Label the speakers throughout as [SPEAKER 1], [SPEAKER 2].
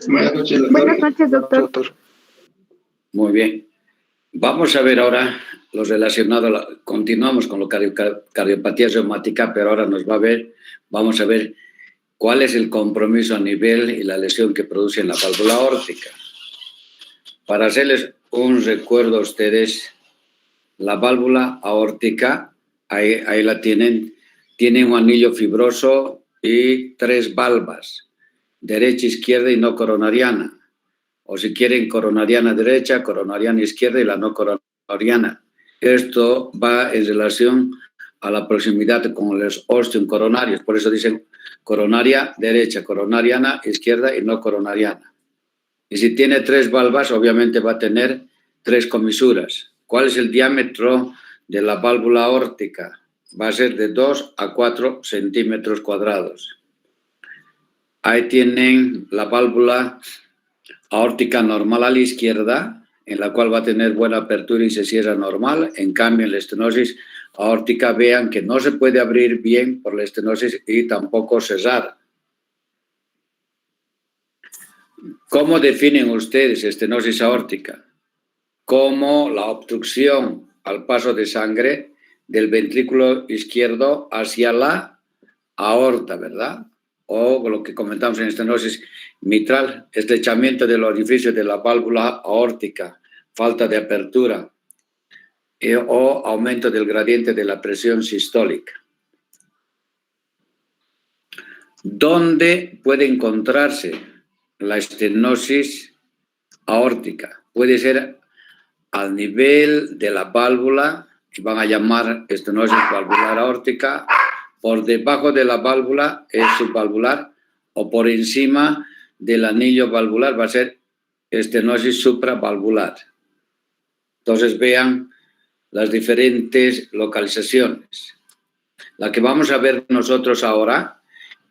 [SPEAKER 1] Buenas noches, doctor.
[SPEAKER 2] Buenas noches, doctor.
[SPEAKER 3] Muy bien. Vamos a ver ahora lo relacionado, continuamos con la cardiopatía reumática, pero ahora vamos a ver cuál es el compromiso a nivel y la lesión que produce en la válvula aórtica. Para hacerles un recuerdo a ustedes, la válvula aórtica, ahí la tienen, tiene un anillo fibroso y 3 valvas, derecha, izquierda y no coronariana. O si quieren, coronariana derecha, coronariana izquierda y la no coronariana. Esto va en relación a la proximidad con los osteocoronarios, por eso dicen coronaria derecha, coronariana izquierda y no coronariana. Y si tiene 3 valvas, obviamente va a tener 3 comisuras. ¿Cuál es el diámetro de la válvula aórtica? Va a ser de 2 a 4 centímetros cuadrados. Ahí tienen la válvula aórtica normal a la izquierda, en la cual va a tener buena apertura y se cierra normal. En cambio, en la estenosis aórtica, vean que no se puede abrir bien por la estenosis y tampoco cerrar. ¿Cómo definen ustedes estenosis aórtica? Como la obstrucción al paso de sangre del ventrículo izquierdo hacia la aorta, ¿verdad? O lo que comentamos en estenosis mitral, estrechamiento del orificio de la válvula aórtica, falta de apertura o aumento del gradiente de la presión sistólica. ¿Dónde puede encontrarse la estenosis aórtica? Puede ser al nivel de la válvula, y van a llamar estenosis valvular aórtica, por debajo de la válvula es subvalvular, o por encima del anillo valvular va a ser estenosis supravalvular. Entonces vean las diferentes localizaciones. La que vamos a ver nosotros ahora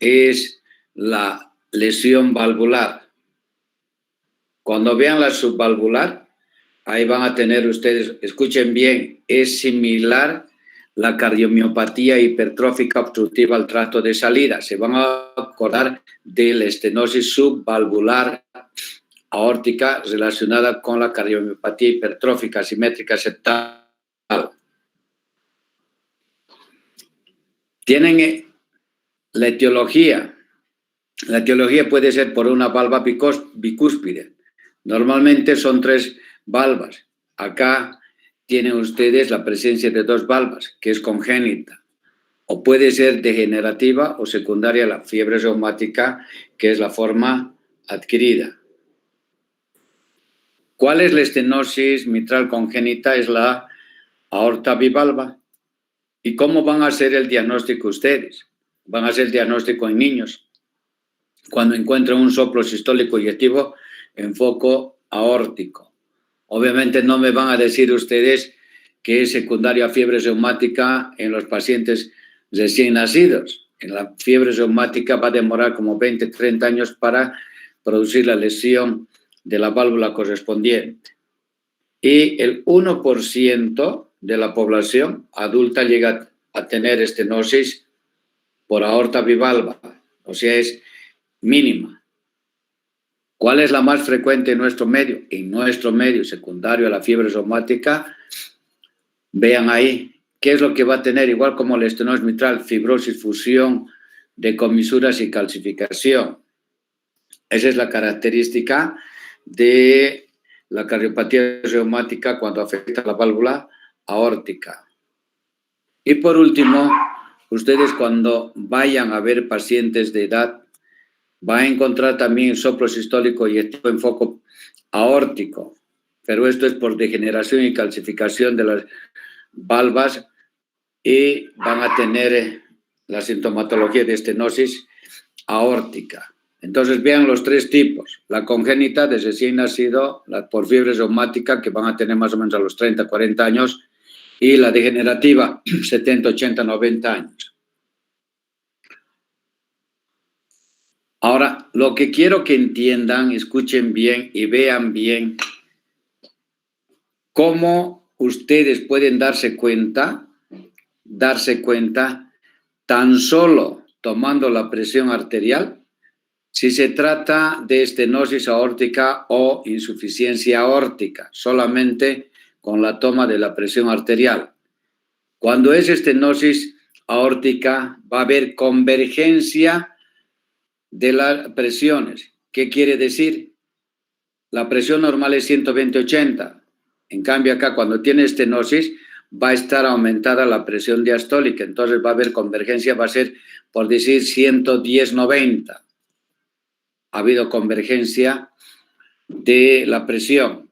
[SPEAKER 3] es la lesión valvular. Cuando vean la subvalvular, ahí van a tener ustedes, escuchen bien, es similar la cardiomiopatía hipertrófica obstructiva al tracto de salida. Se van a acordar de la estenosis subvalvular aórtica relacionada con la cardiomiopatía hipertrófica simétrica septal. Tienen la etiología. La etiología puede ser por una valva bicúspide. Normalmente son 3 valvas. Acá tienen ustedes la presencia de 2 valvas, que es congénita. O puede ser degenerativa o secundaria a la fiebre reumática, que es la forma adquirida. ¿Cuál es la estenosis mitral congénita? Es la aorta bivalva. ¿Y cómo van a hacer el diagnóstico ustedes? Van a hacer el diagnóstico en niños. Cuando encuentran un soplo sistólico eyectivo en foco aórtico. Obviamente no me van a decir ustedes que es secundaria a fiebre reumática en los pacientes recién nacidos. En la fiebre reumática va a demorar como 20, 30 años para producir la lesión de la válvula correspondiente. Y el 1% de la población adulta llega a tener estenosis por aorta bivalva, o sea, es mínima. ¿Cuál es la más frecuente en nuestro medio? En nuestro medio secundario a la fiebre reumática, vean ahí, ¿qué es lo que va a tener? Igual como la estenosis mitral, fibrosis, fusión de comisuras y calcificación. Esa es la característica de la cardiopatía reumática cuando afecta la válvula aórtica. Y por último, ustedes cuando vayan a ver pacientes de edad, van a encontrar también soplo sistólico y en foco aórtico, pero esto es por degeneración y calcificación de las valvas y van a tener la sintomatología de estenosis aórtica. Entonces vean los 3 tipos, la congénita de recién nacido, la por fiebre reumática que van a tener más o menos a los 30, 40 años y la degenerativa 70, 80, 90 años. Ahora, lo que quiero que entiendan, escuchen bien y vean bien cómo ustedes pueden darse cuenta tan solo tomando la presión arterial si se trata de estenosis aórtica o insuficiencia aórtica, solamente con la toma de la presión arterial. Cuando es estenosis aórtica, va a haber convergencia de las presiones. ¿Qué quiere decir? La presión normal es 120/80. En cambio, acá, cuando tiene estenosis, va a estar aumentada la presión diastólica. Entonces, va a haber convergencia, va a ser, por decir, 110/90. Ha habido convergencia de la presión.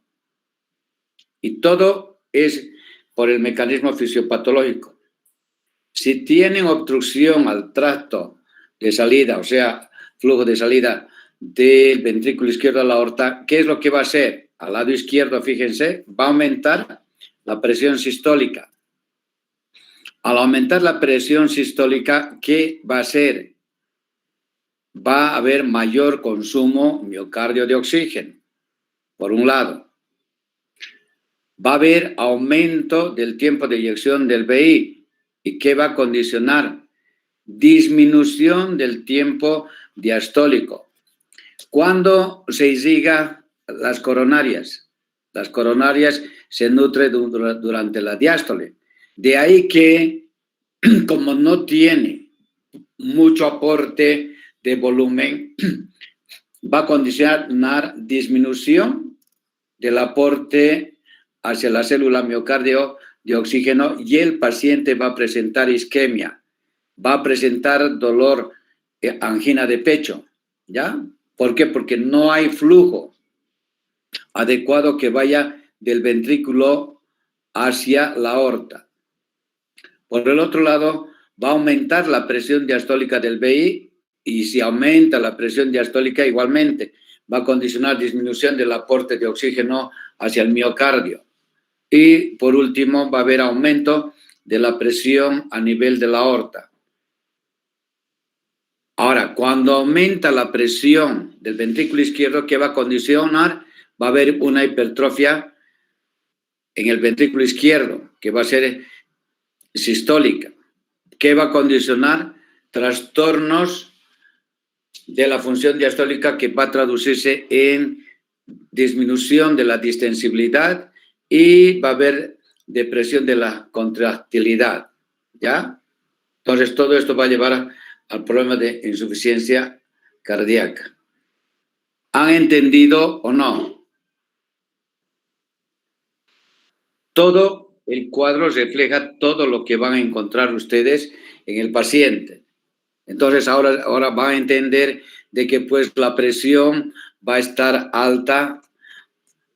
[SPEAKER 3] Y todo es por el mecanismo fisiopatológico. Si tienen obstrucción al tracto de salida, o sea, flujo de salida del ventrículo izquierdo a la aorta, ¿qué es lo que va a hacer? Al lado izquierdo, fíjense, va a aumentar la presión sistólica. Al aumentar la presión sistólica, ¿qué va a hacer? Va a haber mayor consumo miocardio de oxígeno, por un lado. Va a haber aumento del tiempo de eyección del VI. ¿Y qué va a condicionar? Disminución del tiempo diastólico. ¿Cuándo se irriga las coronarias? Las coronarias se nutren durante la diástole. De ahí que, como no tiene mucho aporte de volumen, va a condicionar disminución del aporte hacia la célula miocardio de oxígeno y el paciente va a presentar isquemia, va a presentar dolor, angina de pecho, ¿ya? ¿Por qué? Porque no hay flujo adecuado que vaya del ventrículo hacia la aorta. Por el otro lado, va a aumentar la presión diastólica del VI y si aumenta la presión diastólica igualmente va a condicionar disminución del aporte de oxígeno hacia el miocardio. Y por último, va a haber aumento de la presión a nivel de la aorta. Ahora, cuando aumenta la presión del ventrículo izquierdo, ¿qué va a condicionar? Va a haber una hipertrofia en el ventrículo izquierdo, que va a ser sistólica. ¿Qué va a condicionar? Trastornos de la función diastólica que va a traducirse en disminución de la distensibilidad y va a haber depresión de la contractilidad, ¿ya? Entonces, todo esto va a llevar al problema de insuficiencia cardíaca. ¿Han entendido o no? Todo el cuadro refleja todo lo que van a encontrar ustedes en el paciente. Entonces, ahora van a entender de que pues la presión va a estar alta,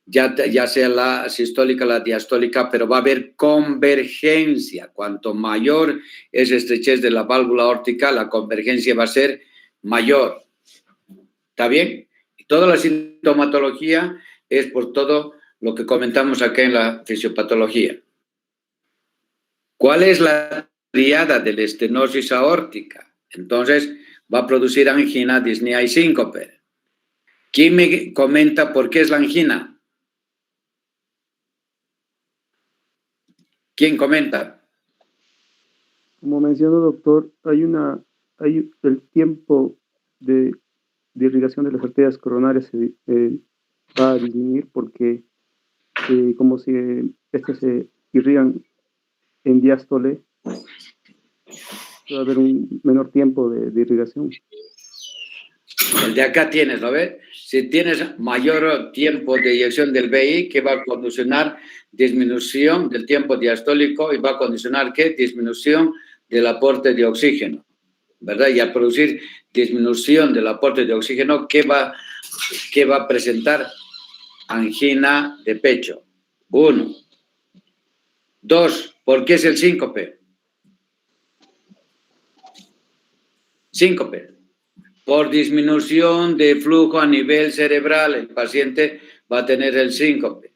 [SPEAKER 3] ya sea la sistólica, la diastólica, pero va a haber convergencia. Cuanto mayor es estrechez de la válvula aórtica, la convergencia va a ser mayor. ¿Está bien? Y toda la sintomatología es por todo lo que comentamos acá en la fisiopatología. ¿Cuál es la triada de la estenosis aórtica? Entonces, va a producir angina, disnea y síncope. ¿Quién me comenta por qué es la angina? ¿Quién comenta?
[SPEAKER 1] Como mencionó, doctor, hay el tiempo de irrigación de las arterias coronarias va a disminuir porque como si estas se irrigan en diástole, va a haber un menor tiempo de irrigación.
[SPEAKER 3] El de acá tienes, ¿lo ves? Si tienes mayor tiempo de eyección del VI, que va a condicionar disminución del tiempo diastólico y va a condicionar, ¿qué? Disminución del aporte de oxígeno, ¿verdad? Y al producir disminución del aporte de oxígeno, ¿qué va a presentar? Angina de pecho. 1. 2. ¿Por qué es el síncope? Síncope. Por disminución de flujo a nivel cerebral, el paciente va a tener el síncope.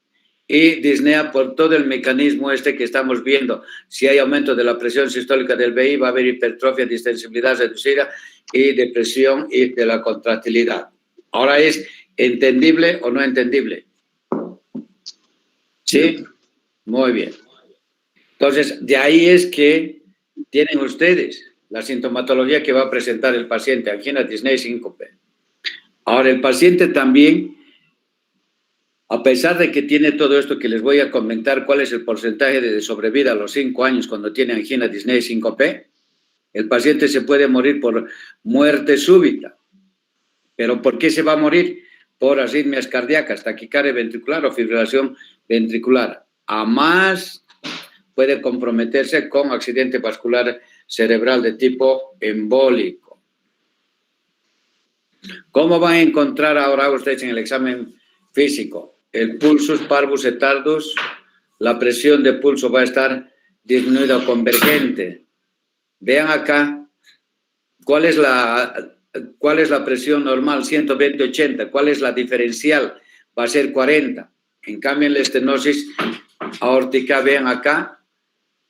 [SPEAKER 3] Y disnea por todo el mecanismo que estamos viendo. Si hay aumento de la presión sistólica del VI, va a haber hipertrofia, distensibilidad reducida y depresión y de la contractilidad. Ahora, ¿es entendible o no entendible? ¿Sí? Muy bien. Entonces, de ahí es que tienen ustedes la sintomatología que va a presentar el paciente, angina, disnea y síncope. Ahora, el paciente también, a pesar de que tiene todo esto que les voy a comentar, cuál es el porcentaje de sobrevida a los 5 años cuando tiene angina, disnea y síncope, el paciente se puede morir por muerte súbita. ¿Pero por qué se va a morir? Por arritmias cardíacas, taquicardia ventricular o fibrilación ventricular. A más puede comprometerse con accidente vascular cerebral de tipo embólico. ¿Cómo van a encontrar ahora ustedes en el examen físico? El pulsus parvus et tardus, la presión de pulso va a estar disminuida o convergente. Vean acá, ¿cuál es la presión normal? 120/80. ¿Cuál es la diferencial? Va a ser 40. En cambio, en la estenosis aórtica, vean acá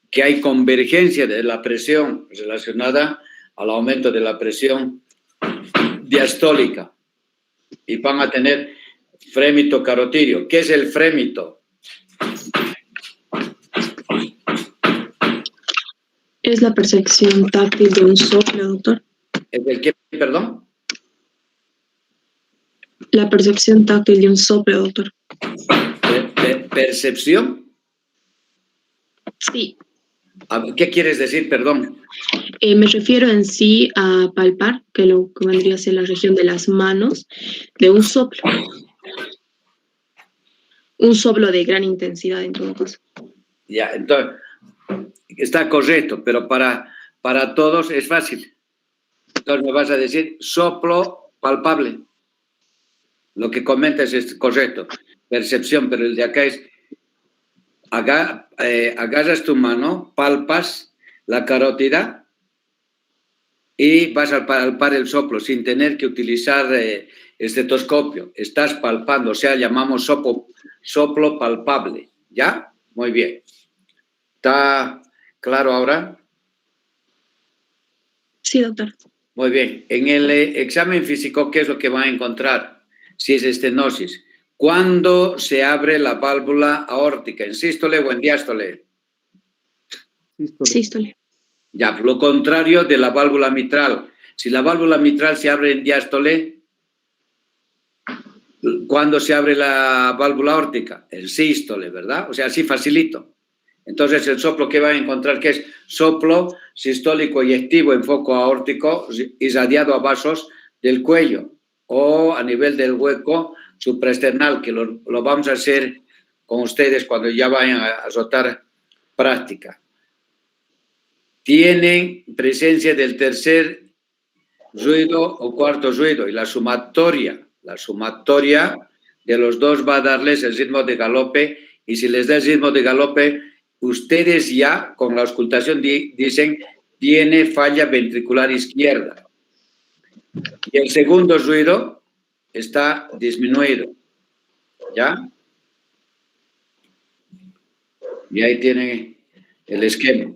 [SPEAKER 3] que hay convergencia de la presión relacionada al aumento de la presión diastólica y van a tener frémito carotidio. ¿Qué es el frémito?
[SPEAKER 2] Es la percepción táctil de un soplo, doctor.
[SPEAKER 3] ¿Es el qué, perdón?
[SPEAKER 2] La percepción táctil de un soplo, doctor.
[SPEAKER 3] ¿Percepción?
[SPEAKER 2] Sí.
[SPEAKER 3] ¿Qué quieres decir, perdón?
[SPEAKER 2] Me refiero en sí a palpar, que lo que vendría a ser la región de las manos, de un soplo. Un soplo de gran intensidad en todo caso.
[SPEAKER 3] Ya, entonces, está correcto, pero para todos es fácil. Entonces me vas a decir soplo palpable. Lo que comentas es correcto, percepción, pero el de acá es agarras tu mano, palpas la carótida y vas a palpar el soplo sin tener que utilizar estetoscopio. Estás palpando, o sea, llamamos soplo palpable. ¿Ya? Muy bien. ¿Está claro ahora?
[SPEAKER 2] Sí, doctor.
[SPEAKER 3] Muy bien. En el examen físico, ¿qué es lo que van a encontrar? Si es estenosis. ¿Cuándo se abre la válvula aórtica? ¿En sístole o en diástole?
[SPEAKER 2] Sístole.
[SPEAKER 3] Ya, lo contrario de la válvula mitral. Si la válvula mitral se abre en diástole, ¿cuándo se abre la válvula aórtica? En sístole, ¿verdad? O sea, así facilito. Entonces, el soplo que van a encontrar que es soplo sistólico y activo en foco aórtico irradiado a vasos del cuello o a nivel del hueco supraesternal, que lo vamos a hacer con ustedes cuando ya vayan a azotar práctica. Tienen presencia del tercer ruido o cuarto ruido y la sumatoria de los dos va a darles el ritmo de galope y si les da el ritmo de galope, ustedes ya con la auscultación dicen tiene falla ventricular izquierda. Y el segundo ruido está disminuido. ¿Ya? Y ahí tienen el esquema.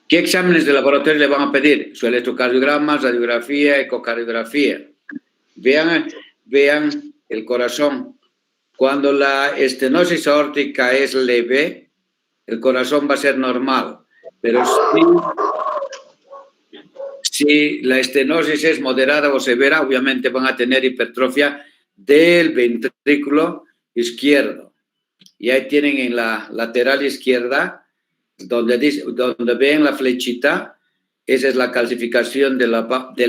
[SPEAKER 3] ¿Qué exámenes de laboratorio le van a pedir? Su electrocardiograma, radiografía, ecocardiografía. Vean el corazón. Cuando la estenosis aórtica es leve, el corazón va a ser normal. Pero si la estenosis es moderada o severa, obviamente van a tener hipertrofia del ventrículo izquierdo. Y ahí tienen en la lateral izquierda, donde ven la flechita, esa es la calcificación del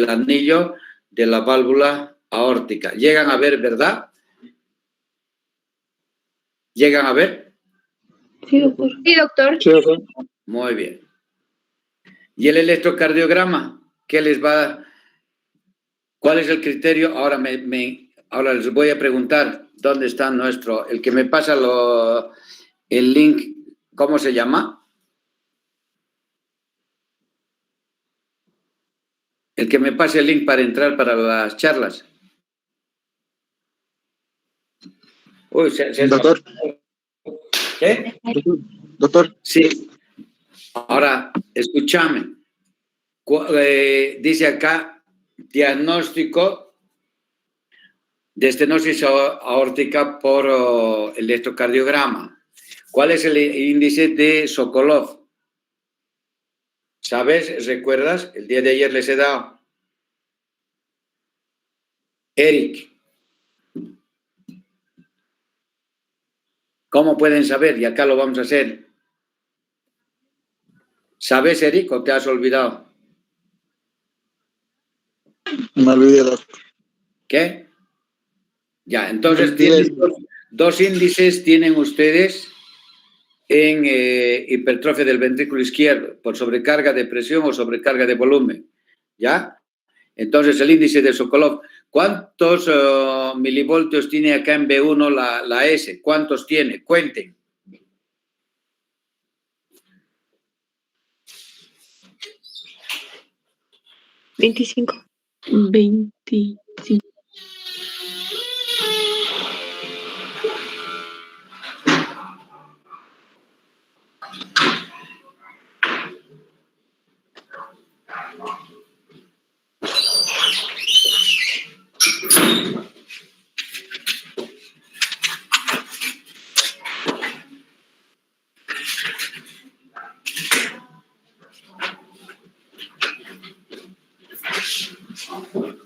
[SPEAKER 3] anillo de la válvula aórtica. ¿Llegan a ver, verdad? ¿Llegan a ver?
[SPEAKER 2] Sí, doctor.
[SPEAKER 4] Sí, doctor.
[SPEAKER 1] Sí, doctor.
[SPEAKER 3] Muy bien. ¿Y el electrocardiograma? ¿Qué les va a dar? ¿Cuál es el criterio? Ahora les voy a preguntar dónde está el que me pasa el link, ¿cómo se llama? El que me pase el link para entrar para las charlas. Uy,
[SPEAKER 1] Doctor.
[SPEAKER 3] ¿Qué?
[SPEAKER 1] Doctor.
[SPEAKER 3] Sí. Ahora, escúchame. Dice acá, diagnóstico de estenosis aórtica por electrocardiograma. ¿Cuál es el índice de Sokolov? ¿Sabes? ¿Recuerdas? El día de ayer les he dado. Eric. ¿Cómo pueden saber? Y acá lo vamos a hacer. ¿Sabes, Eric, o te has olvidado?
[SPEAKER 4] Me olvidé, doctor.
[SPEAKER 3] ¿Qué? Ya, entonces
[SPEAKER 4] 22.
[SPEAKER 3] tienen dos índices tienen ustedes en hipertrofia del ventrículo izquierdo, por sobrecarga de presión o sobrecarga de volumen. ¿Ya? Entonces, el índice de Sokolov, ¿cuántos milivoltios tiene acá en B1 la S? ¿Cuántos tiene? Cuenten.
[SPEAKER 2] ¿25?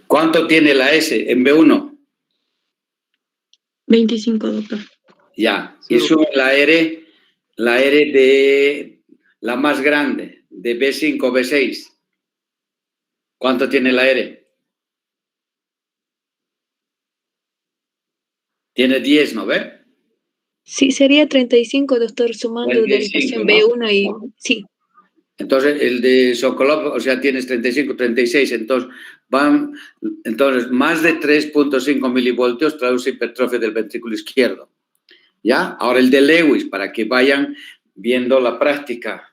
[SPEAKER 3] ¿Cuánto tiene la S en B1?
[SPEAKER 2] 25, doctor.
[SPEAKER 3] Ya. Y sube la R de la más grande, de B5, B6. ¿Cuánto tiene la R? Tiene 10, ¿no ve?
[SPEAKER 5] Sí, sería 35, doctor, sumando
[SPEAKER 3] 35,
[SPEAKER 5] dedicación
[SPEAKER 3] ¿no?
[SPEAKER 5] B1 y sí.
[SPEAKER 3] Entonces, el de Sokolov, o sea, tienes 35, 36, entonces más de 3.5 milivoltios traduce hipertrofia del ventrículo izquierdo. ¿Ya? Ahora el de Lewis, para que vayan viendo la práctica.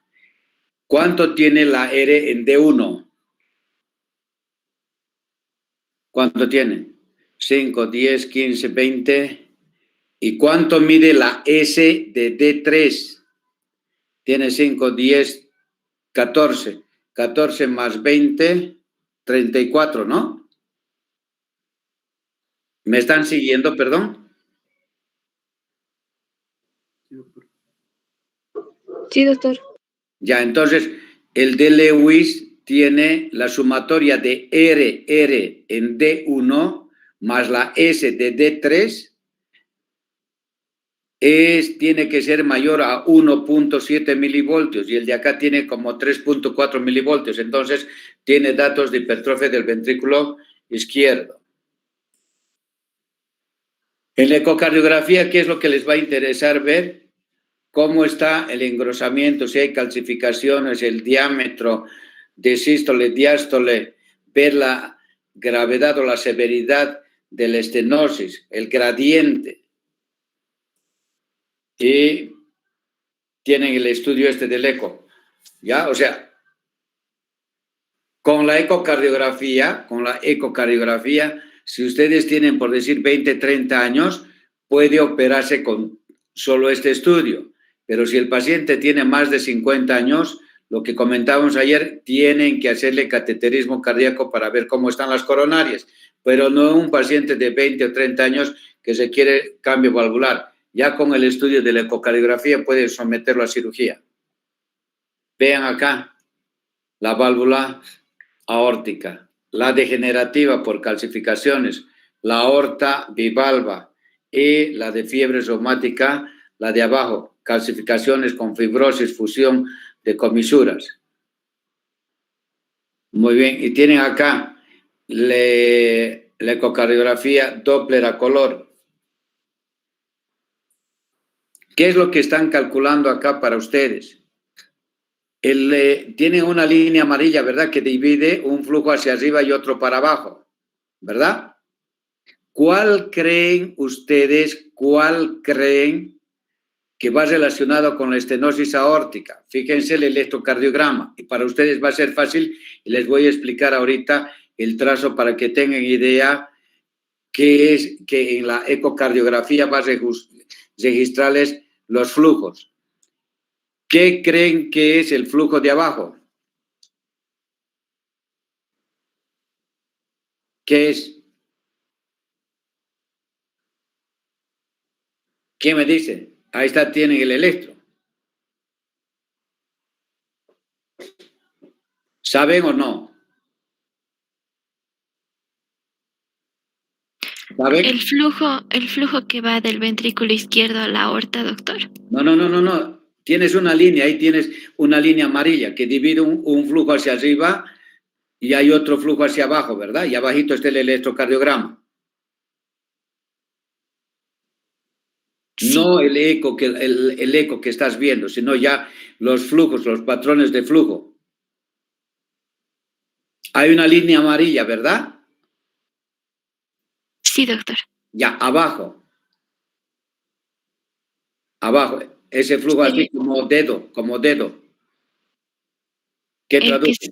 [SPEAKER 3] ¿Cuánto tiene la R en D1? ¿Cuánto tiene? 5, 10, 15, 20. ¿Y cuánto mide la S de D3? Tiene 5, 10, 14. 14 más 20, 34, ¿no? ¿Me están siguiendo, perdón?
[SPEAKER 5] Sí, doctor.
[SPEAKER 3] Ya, entonces, el de Lewis tiene la sumatoria de R en D1 más la S de D3 tiene que ser mayor a 1.7 milivoltios y el de acá tiene como 3.4 milivoltios. Entonces, tiene datos de hipertrofia del ventrículo izquierdo. En la ecocardiografía, ¿qué es lo que les va a interesar ver? Cómo está el engrosamiento, si hay calcificaciones, el diámetro de sístole, diástole, ver la gravedad o la severidad de la estenosis, el gradiente. Y tienen el estudio este del eco, ¿ya? O sea, con la ecocardiografía, si ustedes tienen, por decir, 20, 30 años, puede operarse con solo este estudio. Pero si el paciente tiene más de 50 años, lo que comentábamos ayer, tienen que hacerle cateterismo cardíaco para ver cómo están las coronarias, pero no un paciente de 20 o 30 años que se quiere cambio valvular. Ya con el estudio de la ecocardiografía puede someterlo a cirugía. Vean acá la válvula aórtica, la degenerativa por calcificaciones, la aorta bivalva y la de fiebre reumática, la de abajo, calcificaciones con fibrosis, fusión de comisuras. Muy bien, y tienen acá la ecocardiografía Doppler a color. ¿Qué es lo que están calculando acá para ustedes? Tienen una línea amarilla, ¿verdad? Que divide un flujo hacia arriba y otro para abajo, ¿verdad? ¿Cuál creen ustedes, que va relacionado con la estenosis aórtica? Fíjense el electrocardiograma y para ustedes va a ser fácil y les voy a explicar ahorita el trazo para que tengan idea qué es que en la ecocardiografía va a registrarles los flujos. ¿Qué creen que es el flujo de abajo? ¿Qué es? ¿Quién me dice? Ahí está, tienen el electro. ¿Saben o no? ¿Sabe?
[SPEAKER 6] El flujo que va del ventrículo izquierdo a la aorta, doctor.
[SPEAKER 3] No. Tienes una línea, ahí tienes una línea amarilla que divide un flujo hacia arriba y hay otro flujo hacia abajo, ¿verdad? Y abajito está el electrocardiograma.
[SPEAKER 6] Sí.
[SPEAKER 3] No el eco que estás viendo, sino ya los flujos, los patrones de flujo. Hay una línea amarilla, ¿verdad?
[SPEAKER 6] Sí, doctor.
[SPEAKER 3] Ya, abajo. Abajo. Ese flujo así como dedo. ¿Qué traduce?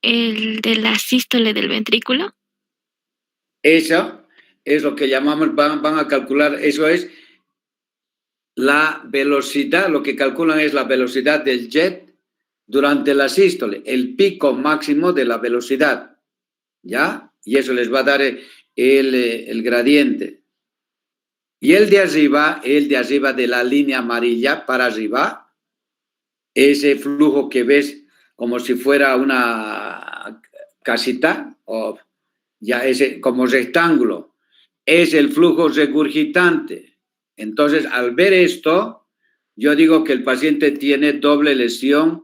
[SPEAKER 6] El de la sístole del ventrículo.
[SPEAKER 3] Eso es lo que llamamos, van a calcular, eso es la velocidad, lo que calculan es la velocidad del jet durante la sístole, el pico máximo de la velocidad, ¿ya? Y eso les va a dar el gradiente. Y el de arriba de la línea amarilla para arriba, ese flujo que ves como si fuera una casita, o ya ese como rectángulo, es el flujo regurgitante. Entonces, al ver esto, yo digo que el paciente tiene doble lesión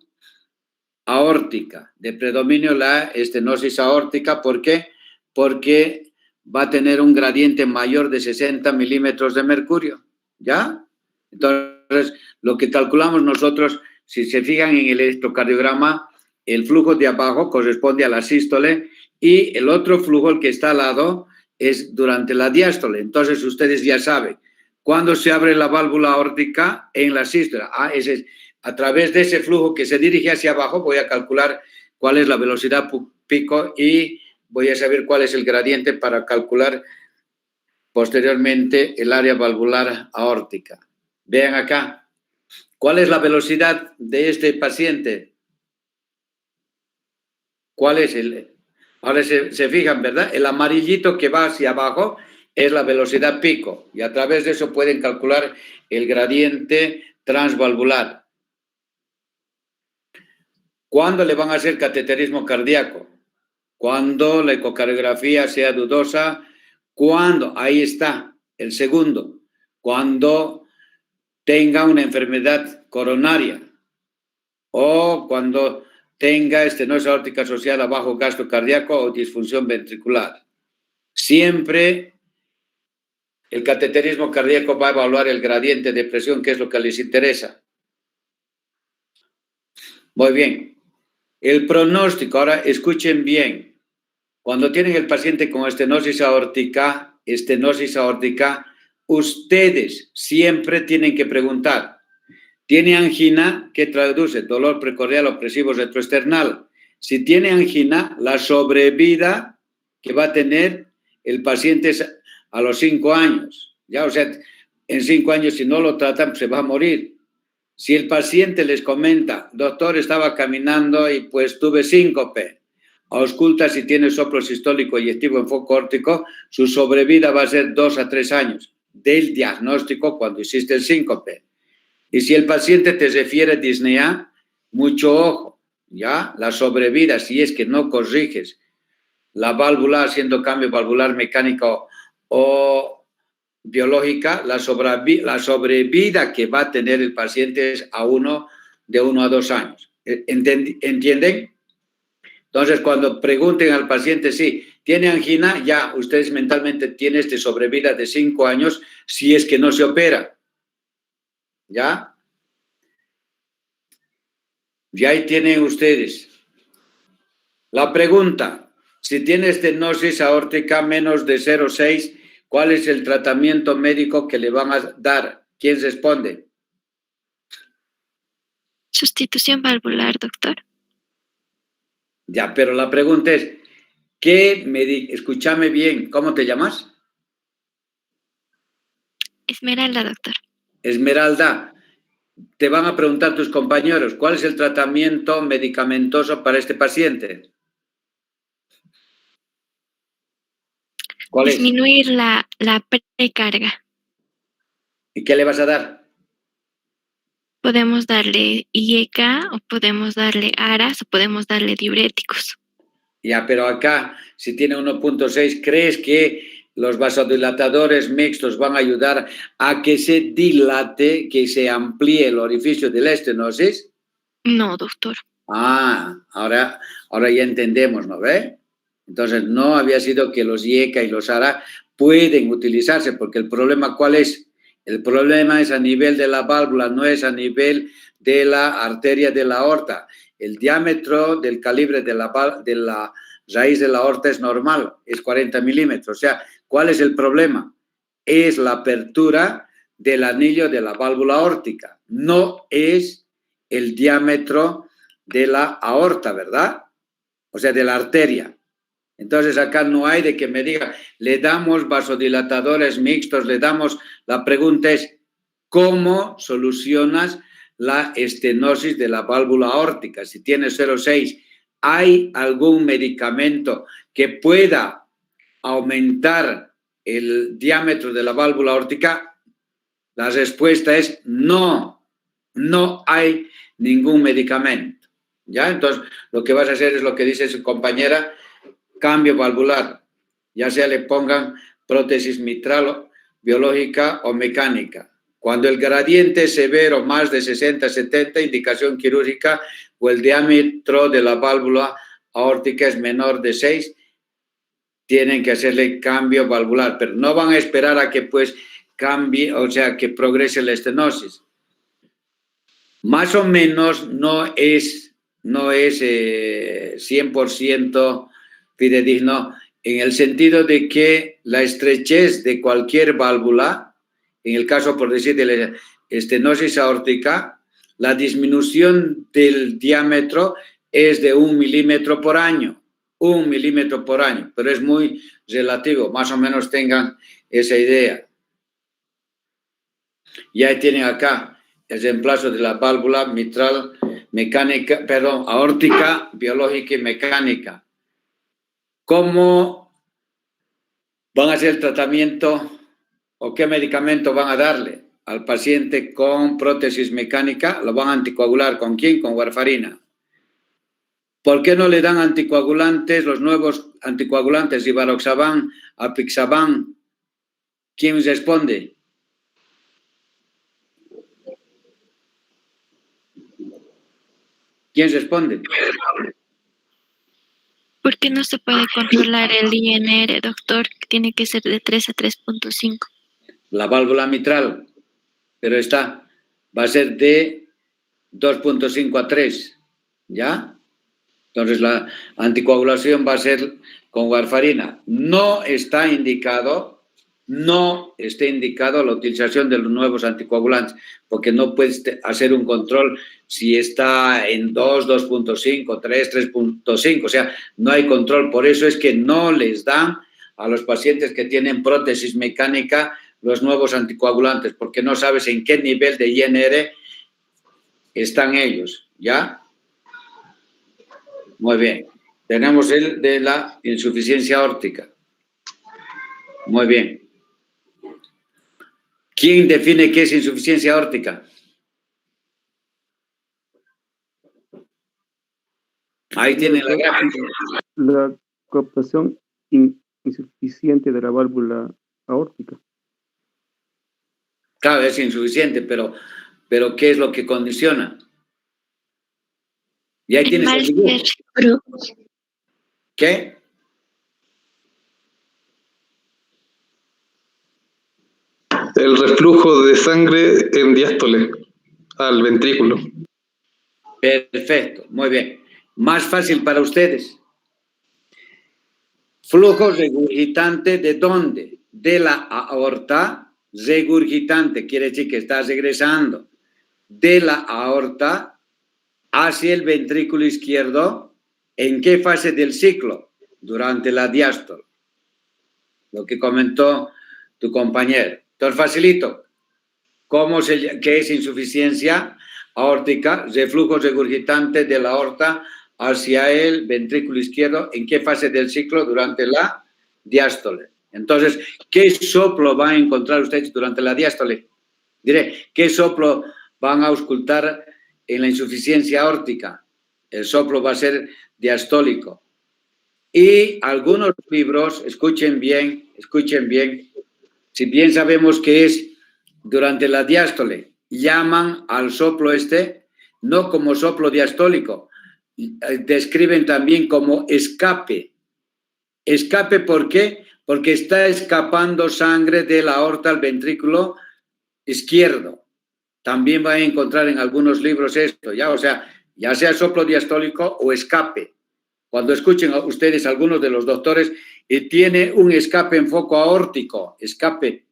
[SPEAKER 3] aórtica, de predominio la estenosis aórtica. ¿Por qué? Porque va a tener un gradiente mayor de 60 milímetros de mercurio, ¿ya? Entonces, lo que calculamos nosotros, si se fijan en el electrocardiograma, el flujo de abajo corresponde a la sístole y el otro flujo, el que está al lado, es durante la diástole. Entonces, ustedes ya saben, ¿cuándo se abre la válvula aórtica? En la sístole. Ese es. A través de ese flujo que se dirige hacia abajo voy a calcular cuál es la velocidad pico y voy a saber cuál es el gradiente para calcular posteriormente el área valvular aórtica. Vean acá. ¿Cuál es la velocidad de este paciente? ¿Cuál es el? Ahora se fijan, ¿verdad? El amarillito que va hacia abajo es la velocidad pico y a través de eso pueden calcular el gradiente transvalvular. ¿Cuándo le van a hacer cateterismo cardíaco? Cuando la ecocardiografía sea dudosa. ¿Cuándo? Ahí está, el segundo. Cuando tenga una enfermedad coronaria o cuando tenga estenosis aórtica asociada a bajo gasto cardíaco o disfunción ventricular. Siempre el cateterismo cardíaco va a evaluar el gradiente de presión, que es lo que les interesa. Muy bien. El pronóstico, ahora escuchen bien. Cuando tienen el paciente con estenosis aórtica, ustedes siempre tienen que preguntar, ¿tiene angina? ¿Qué traduce? Dolor precordial opresivo retroesternal. Si tiene angina, la sobrevida que va a tener el paciente es a los 5 años. Ya, o sea, en 5 años si no lo tratan, se va a morir. Si el paciente les comenta, doctor, estaba caminando y pues tuve síncope, ausculta si tiene soplo sistólico eyectivo en foco órtico, su sobrevida va a ser 2 a 3 años del diagnóstico cuando hiciste el síncope. Y si el paciente te refiere a disnea, mucho ojo, ¿ya? La sobrevida, si es que no corriges la válvula haciendo cambio valvular mecánico o biológica, la sobrevida que va a tener el paciente es de 1 a 2 años. ¿Entienden? Entonces, cuando pregunten al paciente si tiene angina, ya ustedes mentalmente tienen de sobrevida de 5 años si es que no se opera. ¿Ya? Y ahí tienen ustedes. La pregunta, si tiene estenosis aórtica menos de 0,6, ¿cuál es el tratamiento médico que le van a dar? ¿Quién responde?
[SPEAKER 6] Sustitución valvular, doctor.
[SPEAKER 3] Ya, pero la pregunta es, escúchame bien, ¿cómo te llamas?
[SPEAKER 6] Esmeralda, doctor.
[SPEAKER 3] Esmeralda, te van a preguntar tus compañeros, ¿cuál es el tratamiento medicamentoso para este paciente? ¿Cuál es?
[SPEAKER 6] Disminuir la precarga.
[SPEAKER 3] ¿Y qué le vas a dar?
[SPEAKER 6] Podemos darle IECA o podemos darle ARAS o podemos darle diuréticos.
[SPEAKER 3] Ya, pero acá, si tiene 1.6, ¿crees que los vasodilatadores mixtos van a ayudar a que se dilate, que se amplíe el orificio de la estenosis?
[SPEAKER 6] No, doctor.
[SPEAKER 3] Ahora ya entendemos, ¿no ve? Entonces, no había sido que los IECA y los ARA pueden utilizarse, porque el problema, ¿cuál es? El problema es a nivel de la válvula, no es a nivel de la arteria de la aorta. El diámetro del calibre de la raíz de la aorta es normal, es 40 milímetros. O sea, ¿cuál es el problema? Es la apertura del anillo de la válvula aórtica, no es el diámetro de la aorta, ¿verdad? O sea, de la arteria. Entonces, acá no hay de que me diga, le damos vasodilatadores mixtos, la pregunta es, ¿cómo solucionas la estenosis de la válvula aórtica? Si tiene 0,6, ¿hay algún medicamento que pueda aumentar el diámetro de la válvula aórtica? La respuesta es no, no hay ningún medicamento. ¿Ya? Entonces, lo que vas a hacer es lo que dice su compañera, cambio valvular, ya sea le pongan prótesis mitral, biológica o mecánica. Cuando el gradiente es severo, más de 60-70, indicación quirúrgica, o el diámetro de la válvula aórtica es menor de 6, tienen que hacerle cambio valvular, pero no van a esperar a que pues cambie, o sea, que progrese la estenosis. Más o menos no es 100% fidedigno, en el sentido de que la estrechez de cualquier válvula, en el caso, por decir, de la estenosis aórtica, la disminución del diámetro es de 1 milímetro por año, 1 milímetro por año, pero es muy relativo, más o menos tengan esa idea. Y ahí tienen acá el reemplazo de la válvula mitral mecánica, perdón, aórtica, biológica y mecánica. ¿Cómo van a hacer el tratamiento o qué medicamento van a darle al paciente con prótesis mecánica? Lo van a anticoagular. ¿Con quién? Con warfarina. ¿Por qué no le dan anticoagulantes, los nuevos anticoagulantes, Ivaroxaban, Apixaban? ¿Quién responde? ¿Quién responde?
[SPEAKER 6] ¿Por qué no se puede controlar el INR, doctor? Tiene que ser de 3 a 3.5.
[SPEAKER 3] La válvula mitral, pero va a ser de 2.5 a 3, ¿ya? Entonces la anticoagulación va a ser con warfarina. No está indicado la utilización de los nuevos anticoagulantes, porque no puedes hacer un control si está en 2, 2.5, 3, 3.5, o sea, no hay control. Por eso es que no les dan a los pacientes que tienen prótesis mecánica los nuevos anticoagulantes, porque no sabes en qué nivel de INR están ellos, ¿ya? Muy bien. Tenemos el de la insuficiencia aórtica. Muy bien. ¿Quién define qué es insuficiencia aórtica? Ahí tienen la gráfica.
[SPEAKER 1] La coaptación insuficiente de la válvula aórtica.
[SPEAKER 3] Claro, es insuficiente, pero ¿qué es lo que condiciona? Y ahí tienes el dibujo. ¿Qué?
[SPEAKER 4] El reflujo de sangre en diástole al ventrículo.
[SPEAKER 3] Perfecto, muy bien. Más fácil para ustedes. Flujo regurgitante, ¿de dónde? De la aorta. Regurgitante quiere decir que está regresando de la aorta hacia el ventrículo izquierdo. ¿En qué fase del ciclo? Durante la diástole. Lo que comentó tu compañero. Entonces, facilito. ¿Qué es insuficiencia aórtica? Reflujo regurgitante de la aorta hacia el ventrículo izquierdo. ¿En qué fase del ciclo? Durante la diástole. Entonces, ¿qué soplo van a encontrar ustedes durante la diástole? Diré, ¿qué soplo van a auscultar en la insuficiencia aórtica? El soplo va a ser diastólico. Y algunos libros, escuchen bien, si bien sabemos que es durante la diástole, llaman al soplo no como soplo diastólico, describen también como escape. ¿Escape por qué? Porque está escapando sangre de la aorta al ventrículo izquierdo. También va a encontrar en algunos libros esto, ¿ya? O sea, ya sea soplo diastólico o escape. Cuando escuchen a ustedes algunos de los doctores y tiene un escape en foco aórtico, escape,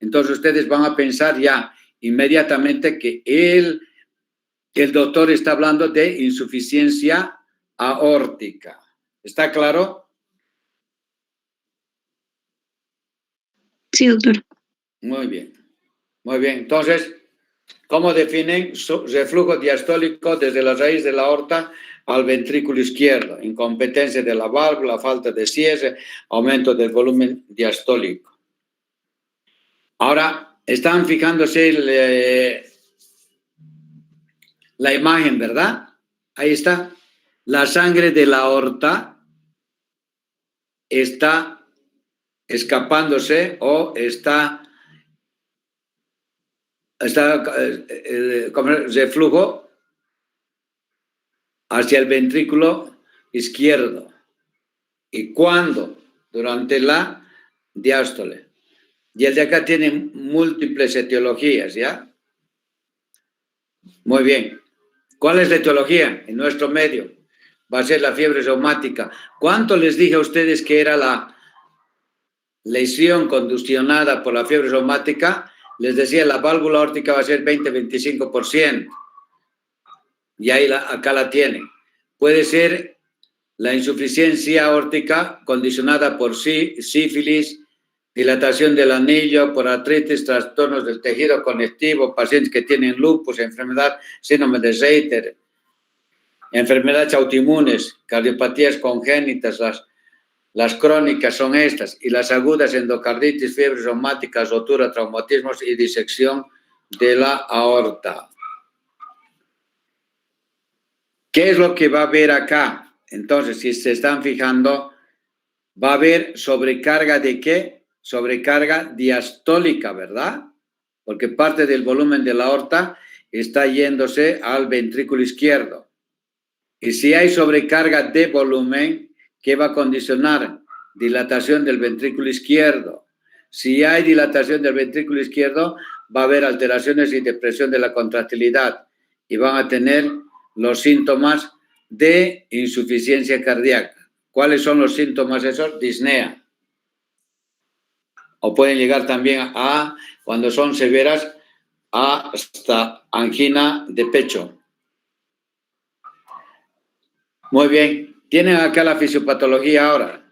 [SPEAKER 3] entonces ustedes van a pensar ya inmediatamente que el doctor está hablando de insuficiencia aórtica. ¿Está claro?
[SPEAKER 2] Sí, doctor.
[SPEAKER 3] Muy bien. Muy bien. Entonces, ¿cómo definen reflujo diastólico desde la raíz de la aorta al ventrículo izquierdo? Incompetencia de la válvula, falta de cierre, aumento del volumen diastólico. Ahora, están fijándose la imagen, ¿verdad? Ahí está. La sangre de la aorta está escapándose o está como reflujo hacia el ventrículo izquierdo. ¿Y cuándo? Durante la diástole. Y el de acá tiene múltiples etiologías, ¿ya? Muy bien. ¿Cuál es la etiología en nuestro medio? Va a ser la fiebre reumática. ¿Cuánto les dije a ustedes que era la lesión condicionada por la fiebre reumática? Les decía, la válvula aórtica va a ser 20-25%. Y ahí acá la tienen. Puede ser la insuficiencia aórtica condicionada por sífilis, dilatación del anillo, por artritis, trastornos del tejido conectivo, pacientes que tienen lupus, enfermedad, síndrome de Reiter, enfermedades autoinmunes, cardiopatías congénitas, las crónicas son estas, y las agudas endocarditis, fiebres reumáticas, rotura, traumatismos y disección de la aorta. ¿Qué es lo que va a haber acá? Entonces, si se están fijando, va a haber sobrecarga de ¿qué? Sobrecarga diastólica, ¿verdad? Porque parte del volumen de la aorta está yéndose al ventrículo izquierdo. Y si hay sobrecarga de volumen, ¿qué va a condicionar? Dilatación del ventrículo izquierdo. Si hay dilatación del ventrículo izquierdo, va a haber alteraciones y depresión de la contractilidad y van a tener los síntomas de insuficiencia cardíaca. ¿Cuáles son los síntomas esos? Disnea. O pueden llegar también a, cuando son severas, hasta angina de pecho. Muy bien. Tienen acá la fisiopatología ahora.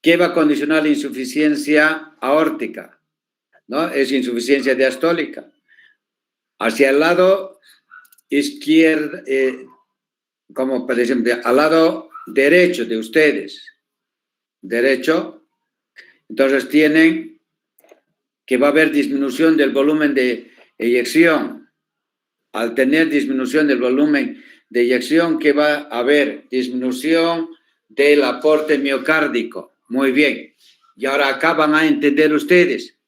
[SPEAKER 3] ¿Qué va a condicionar la insuficiencia aórtica? ¿No? Es insuficiencia diastólica. Hacia el lado izquierdo, como por ejemplo, al lado derecho de ustedes. Derecho. Entonces tienen que va a haber disminución del volumen de eyección. Al tener disminución del volumen de eyección, ¿qué va a haber? Disminución del aporte miocárdico. Muy bien. Y ahora acá van a entender ustedes.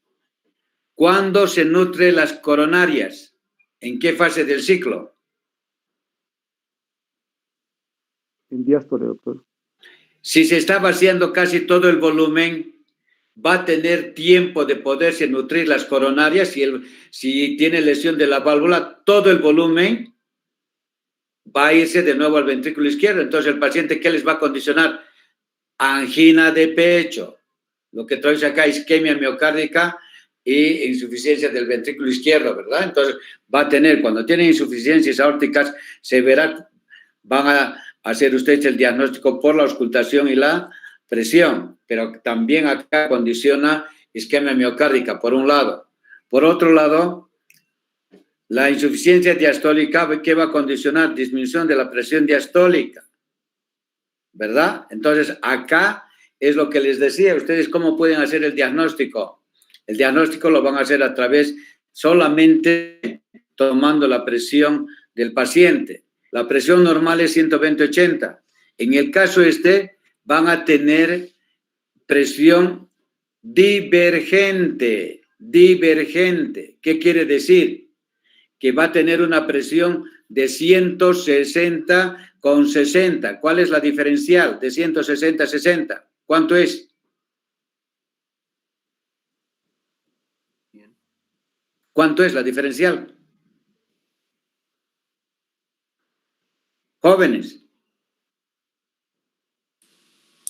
[SPEAKER 3] ¿Cuándo se nutren las coronarias? ¿En qué fase del ciclo?
[SPEAKER 1] En diástole, doctor.
[SPEAKER 3] Si se está vaciando casi todo el volumen, va a tener tiempo de poderse nutrir las coronarias. Si tiene lesión de la válvula, todo el volumen va a irse de nuevo al ventrículo izquierdo. Entonces, el paciente, ¿qué les va a condicionar? Angina de pecho. Lo que trae acá, isquemia miocárdica y insuficiencia del ventrículo izquierdo, ¿verdad? Entonces, va a tener, cuando tiene insuficiencias aórticas, se verá, van a hacer ustedes el diagnóstico por la auscultación y la presión, pero también acá condiciona isquemia miocárdica, por un lado. Por otro lado, la insuficiencia diastólica, ¿qué va a condicionar? Disminución de la presión diastólica, ¿verdad? Entonces, acá es lo que les decía, ustedes cómo pueden hacer el diagnóstico. El diagnóstico lo van a hacer a través solamente tomando la presión del paciente. La presión normal es 120/80. En el caso van a tener presión divergente. Divergente. ¿Qué quiere decir? Que va a tener una presión de 160/60. ¿Cuál es la diferencial de 160/60? ¿Cuánto es? ¿Cuánto es la diferencial? Jóvenes.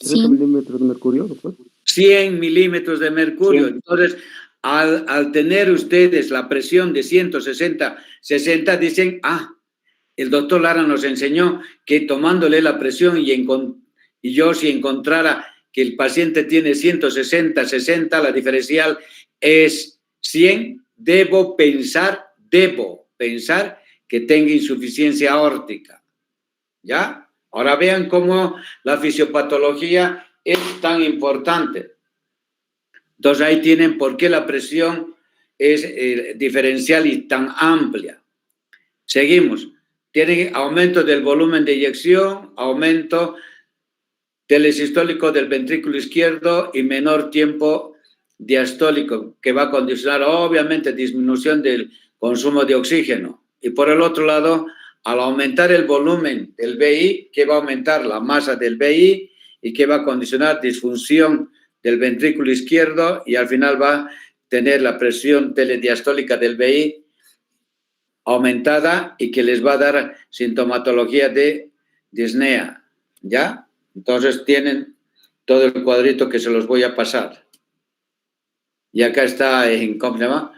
[SPEAKER 1] 30 milímetros de mercurio, doctor.
[SPEAKER 3] 100 milímetros de mercurio. Sí. Entonces, al tener ustedes la presión de 160/60, dicen, el doctor Lara nos enseñó que tomándole la presión y yo si encontrara que el paciente tiene 160/60, la diferencial es 100, debo pensar que tenga insuficiencia aórtica. ¿Ya? Ahora vean cómo la fisiopatología es tan importante. Entonces ahí tienen por qué la presión es diferencial y tan amplia. Seguimos. Tienen aumento del volumen de eyección, aumento del sistólico del ventrículo izquierdo y menor tiempo diastólico, que va a condicionar obviamente disminución del consumo de oxígeno. Y por el otro lado, al aumentar el volumen del VI, que va a aumentar la masa del VI y que va a condicionar disfunción del ventrículo izquierdo y al final va a tener la presión telediastólica del VI aumentada y que les va a dar sintomatología de disnea, ¿ya? Entonces tienen todo el cuadrito que se los voy a pasar. Y acá está en, ¿cómo se llama?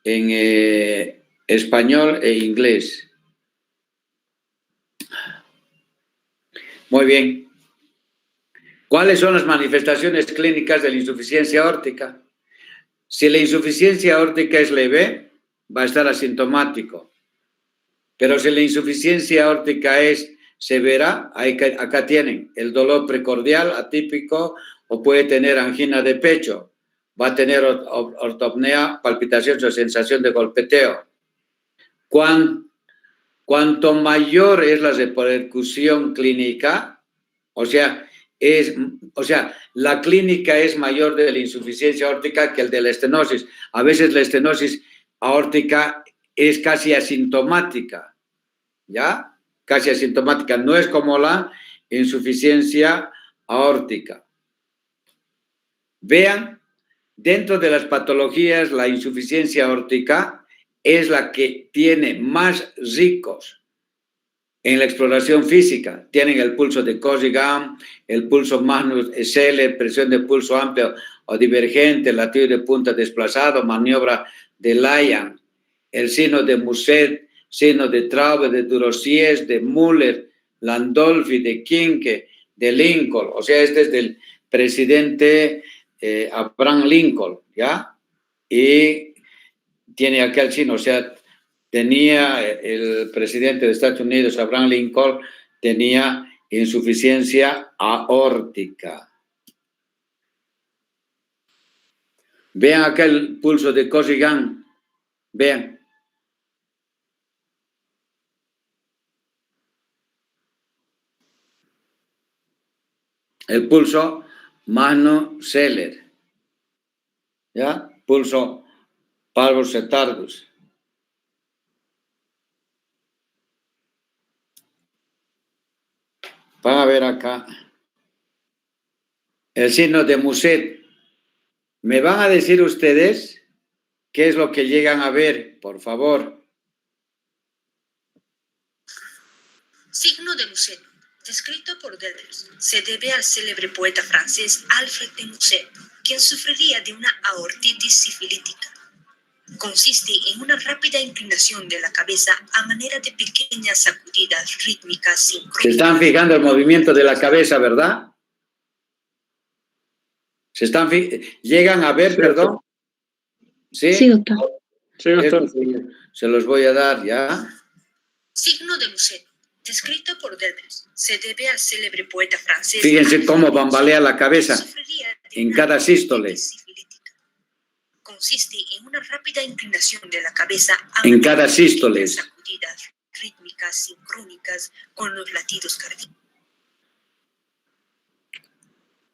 [SPEAKER 3] En español e inglés. Muy bien. ¿Cuáles son las manifestaciones clínicas de la insuficiencia aórtica? Si la insuficiencia aórtica es leve, va a estar asintomático. Pero si la insuficiencia aórtica es severa, acá tienen el dolor precordial atípico o puede tener angina de pecho. Va a tener ortopnea, palpitación o sensación de golpeteo. Cuanto mayor es la repercusión clínica, o sea, la clínica es mayor de la insuficiencia aórtica que el de la estenosis. A veces la estenosis aórtica es casi asintomática, ¿ya? Casi asintomática. No es como la insuficiencia aórtica. Vean, dentro de las patologías, la insuficiencia aórtica es la que tiene más ricos en la exploración física. Tienen el pulso de Cozy-Gam, el pulso Magnus-Seller, presión de pulso amplio o divergente, latido de punta desplazado, maniobra de Lyon, el signo de Muset, signo de Traube, de Durosies, de Müller, Landolfi, de Kinke, de Lincoln. O sea, este es del presidente Abraham Lincoln, ¿ya? Y tiene acá el signo, o sea, tenía el presidente de Estados Unidos, Abraham Lincoln, tenía insuficiencia aórtica. Vean acá el pulso de Cozy-Gam. Vean. El pulso Magnus-Seller. ¿Ya? Pulso Parvus Retardus. Van a ver acá el signo de Muset. ¿Me van a decir ustedes qué es lo que llegan a ver, por favor?
[SPEAKER 7] Signo de Muset, descrito por Deleuze, se debe al célebre poeta francés Alfred de Musset, quien sufriría de una aortitis sifilítica. Consiste en una rápida inclinación de la cabeza a manera de pequeñas sacudidas rítmicas sincrónicas.
[SPEAKER 3] Se están fijando el movimiento de la cabeza, ¿verdad? ¿Llegan a ver, perdón? ¿Sí?
[SPEAKER 5] Sí, doctor.
[SPEAKER 4] Sí, doctor.
[SPEAKER 3] Se los voy a dar, ¿ya?
[SPEAKER 7] Signo de Muset, descrito por Deleuze, se debe al célebre poeta francés.
[SPEAKER 3] Fíjense cómo bambalea la cabeza en cada sístole.
[SPEAKER 7] Consiste en una rápida inclinación de la cabeza
[SPEAKER 3] en cada sístole.
[SPEAKER 7] Sacudidas rítmicas sincrónicas con los latidos cardíacos.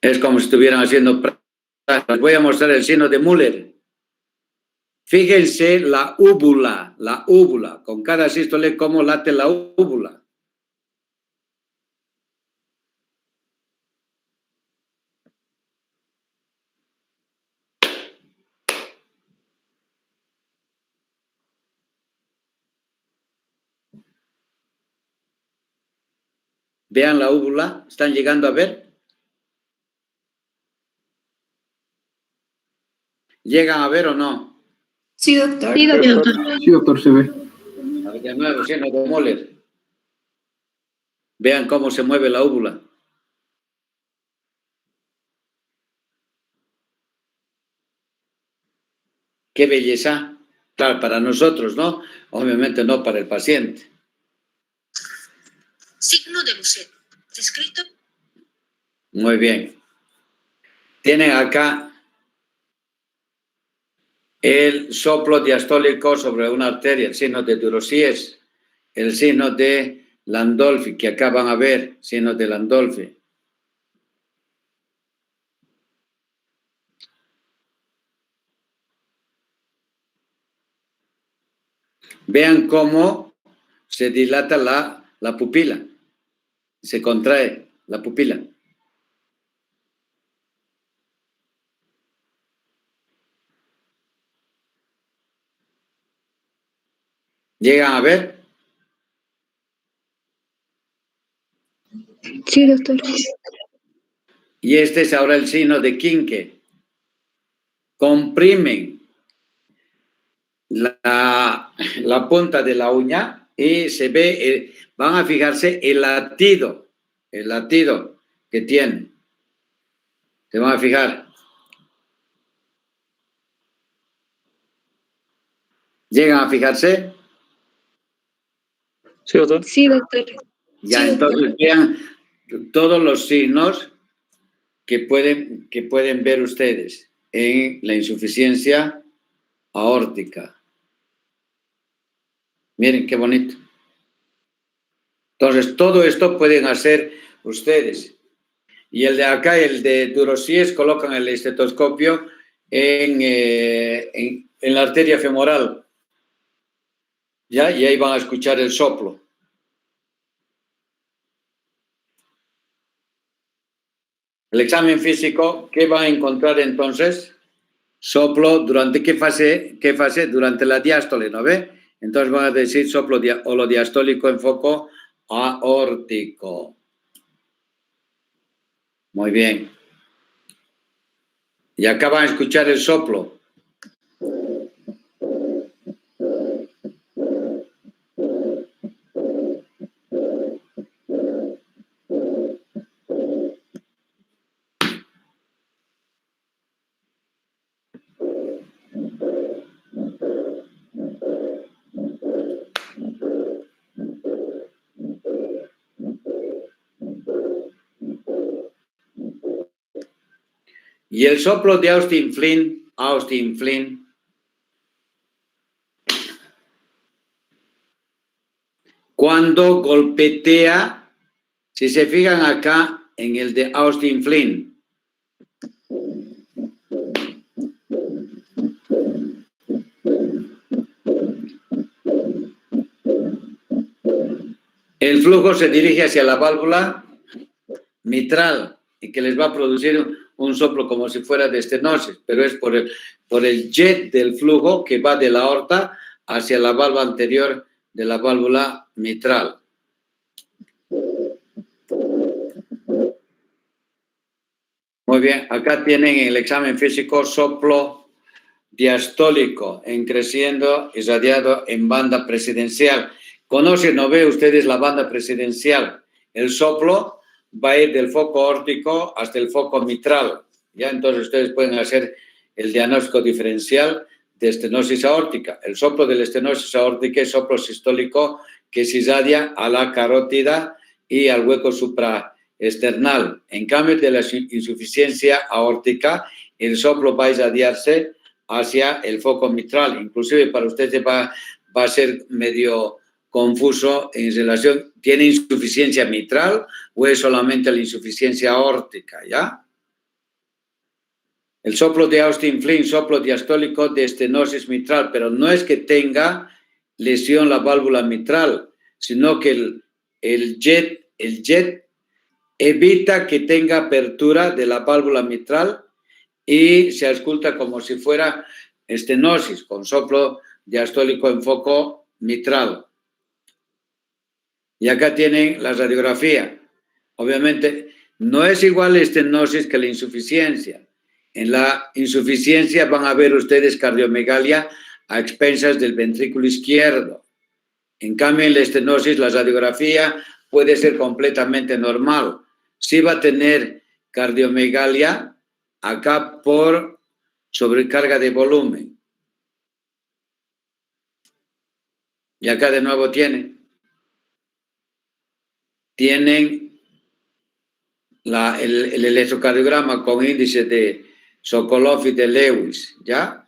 [SPEAKER 3] Es como si estuvieran haciendo práctica. Les voy a mostrar el signo de Müller. Fíjense la úvula, con cada sístole cómo late la úvula. Vean la úvula, ¿están llegando a ver? ¿Llegan a ver o no?
[SPEAKER 2] Sí, doctor. Sí, doctor.
[SPEAKER 4] Sí, doctor, se ve.
[SPEAKER 3] A ver, de nuevo, signo de Müller. Vean cómo se mueve la úvula. ¡Qué belleza! Claro, para nosotros, ¿no? Obviamente no para el paciente.
[SPEAKER 7] Signo de Luceno, descrito.
[SPEAKER 3] Muy bien. Tienen acá el soplo diastólico sobre una arteria, el signo de Durosíes, el signo de Landolfi, que acá van a ver, signo de Landolfi. Vean cómo se dilata la pupila, se contrae la pupila. ¿Llegan a ver?
[SPEAKER 5] Sí, doctor.
[SPEAKER 3] Y este es ahora el signo de Quinque. Comprimen la punta de la uña y se ve, van a fijarse el latido que tiene. Se van a fijar. ¿Llegan a fijarse?
[SPEAKER 4] Sí, doctor.
[SPEAKER 5] Sí, doctor.
[SPEAKER 3] Ya,
[SPEAKER 5] Sí,
[SPEAKER 3] entonces
[SPEAKER 5] doctor.
[SPEAKER 3] vean todos los signos que pueden ver ustedes en la insuficiencia aórtica. Miren qué bonito. Entonces, todo esto pueden hacer ustedes. Y el de acá, el de Durosíes, colocan el estetoscopio en la arteria femoral. ¿Ya? Y ahí van a escuchar el soplo. El examen físico, ¿qué va a encontrar entonces? Soplo, ¿durante qué fase? Durante la diástole, ¿no ve? Entonces van a decir soplo holodiastólico en foco aórtico. Muy bien. Y acá van a escuchar el soplo. Y el soplo de Austin Flynn, cuando golpetea, si se fijan acá en el de Austin Flynn, el flujo se dirige hacia la válvula mitral y que les va a producir un soplo como si fuera de estenosis, pero es por el jet del flujo que va de la aorta hacia la válvula anterior de la válvula mitral. Muy bien, acá tienen el examen físico soplo diastólico en creciendo irradiado en banda presidencial. ¿Conocen, no ve ustedes la banda presidencial? El soplo va a ir del foco aórtico hasta el foco mitral. ¿Ya? Entonces ustedes pueden hacer el diagnóstico diferencial de estenosis aórtica. El soplo de la estenosis aórtica es soplo sistólico que se irradia a la carótida y al hueco supraesternal. En cambio de la insuficiencia aórtica, el soplo va a irradiarse hacia el foco mitral. Inclusive para ustedes va a ser medio confuso en relación, ¿tiene insuficiencia mitral o es solamente la insuficiencia aórtica? ¿Ya? El soplo de Austin Flint, soplo diastólico de estenosis mitral, pero no es que tenga lesión la válvula mitral, sino que el jet evita que tenga apertura de la válvula mitral y se ausculta como si fuera estenosis con soplo diastólico en foco mitral. Y acá tienen la radiografía. Obviamente no es igual la estenosis que la insuficiencia. En la insuficiencia van a ver ustedes cardiomegalia a expensas del ventrículo izquierdo. En cambio, en la estenosis, la radiografía puede ser completamente normal. Sí va a tener cardiomegalia acá por sobrecarga de volumen. Y acá de nuevo tienen el electrocardiograma con índice de Sokolov y de Lewis, ¿ya?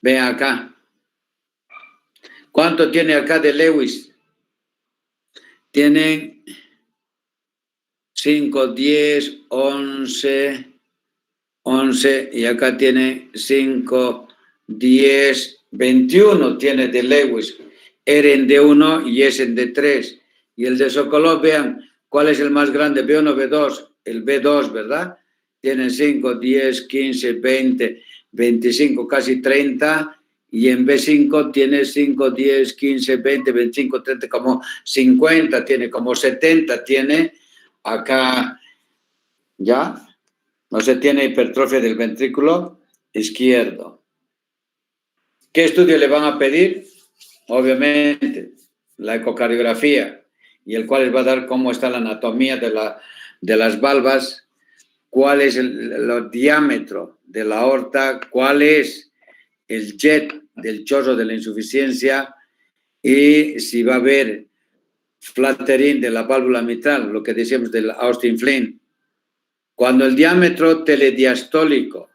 [SPEAKER 3] Ven acá. ¿Cuánto tiene acá de Lewis? Tienen 5, 10, 11, y acá tiene 5, 10, 21 tiene de Lewis. Eren de 1 y Esen de 3. Y el de Sokolov, vean, ¿cuál es el más grande? B1, B2. El B2, ¿verdad? Tienen 5, 10, 15, 20, 25, casi 30. Y en B5 tiene 5, 10, 15, 20, 25, 30, como 50 tiene, como 70 tiene acá, ¿ya? No se tiene hipertrofia del ventrículo izquierdo. ¿Qué estudio le van a pedir? Obviamente, la ecocardiografía, y el cual les va a dar cómo está la anatomía de las valvas, cuál es el diámetro de la aorta, cuál es el jet del chorro de la insuficiencia y si va a haber flattering de la válvula mitral, lo que decíamos del Austin Flint. Cuando el diámetro telediastólico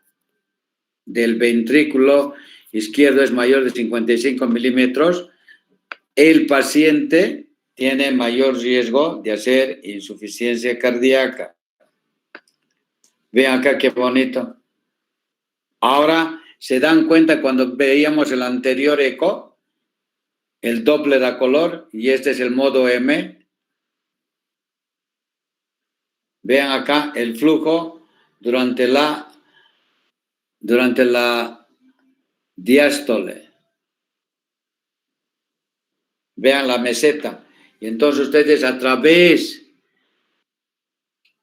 [SPEAKER 3] del ventrículo izquierdo es mayor de 55 milímetros, el paciente tiene mayor riesgo de hacer insuficiencia cardíaca. Vean acá qué bonito. Ahora se dan cuenta cuando veíamos el anterior eco, el Doppler a color, y este es el modo M. Vean acá el flujo durante la diástole. Vean la meseta. Y entonces ustedes a través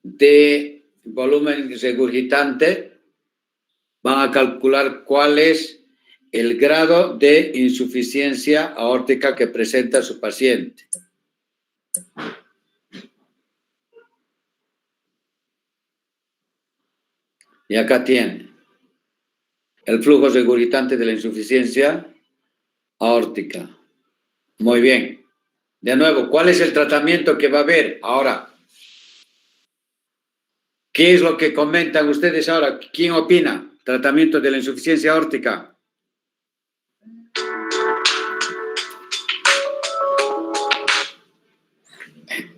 [SPEAKER 3] de volumen regurgitante van a calcular cuál es el grado de insuficiencia aórtica que presenta su paciente. Y acá tiene el flujo regurgitante de la insuficiencia aórtica. Muy bien. De nuevo, ¿cuál es el tratamiento que va a haber ahora? ¿Qué es lo que comentan ustedes ahora? ¿Quién opina? Tratamiento de la insuficiencia aórtica.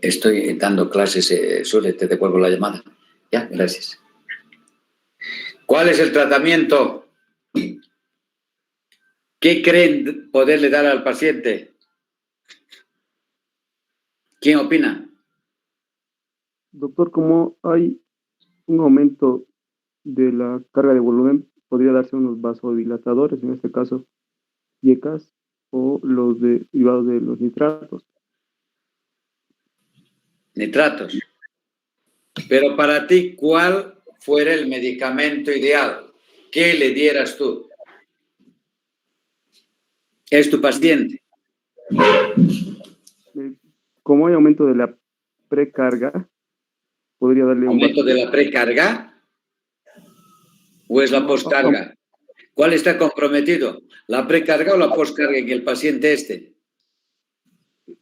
[SPEAKER 3] Estoy dando clases, Sule, te devuelvo la llamada. Ya, gracias. ¿Cuál es el tratamiento? ¿Qué creen poderle dar al paciente? ¿Quién opina?
[SPEAKER 1] Doctor, como hay un aumento de la carga de volumen, podría darse unos vasodilatadores, en este caso, IECAS o los derivados de los nitratos.
[SPEAKER 3] Nitratos. Pero para ti, ¿cuál fuera el medicamento ideal? ¿Qué le dieras tú? Es tu paciente.
[SPEAKER 1] Como hay aumento de la precarga, podría darle un...
[SPEAKER 3] ¿Aumento de la precarga? ¿O es la poscarga? ¿Cuál está comprometido? ¿La precarga o la poscarga en el paciente este?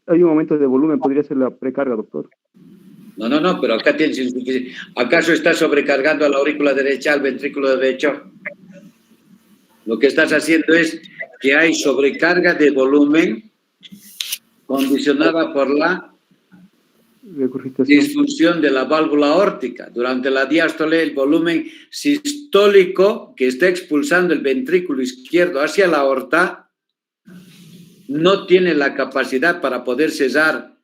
[SPEAKER 1] Hay un aumento de volumen, podría ser la precarga, doctor.
[SPEAKER 3] No, pero acá tienes insuficiencia. ¿Acaso estás sobrecargando a la aurícula derecha, al ventrículo derecho? Lo que estás haciendo es que hay sobrecarga de volumen condicionada por la
[SPEAKER 1] regurgitación.
[SPEAKER 3] Disfunción de la válvula aórtica. Durante la diástole, el volumen sistólico que está expulsando el ventrículo izquierdo hacia la aorta no tiene la capacidad para poder cesar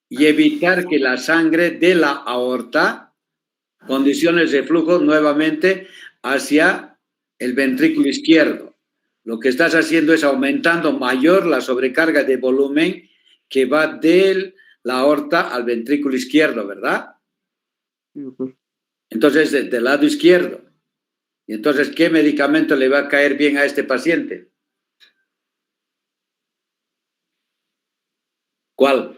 [SPEAKER 3] y evitar que la sangre de la aorta condiciones de flujo nuevamente hacia el ventrículo izquierdo. Lo que estás haciendo es aumentando mayor la sobrecarga de volumen que va de la aorta al ventrículo izquierdo, ¿verdad?
[SPEAKER 1] Sí, doctor.
[SPEAKER 3] Entonces, del lado izquierdo. Y entonces, ¿qué medicamento le va a caer bien a este paciente? ¿Cuál?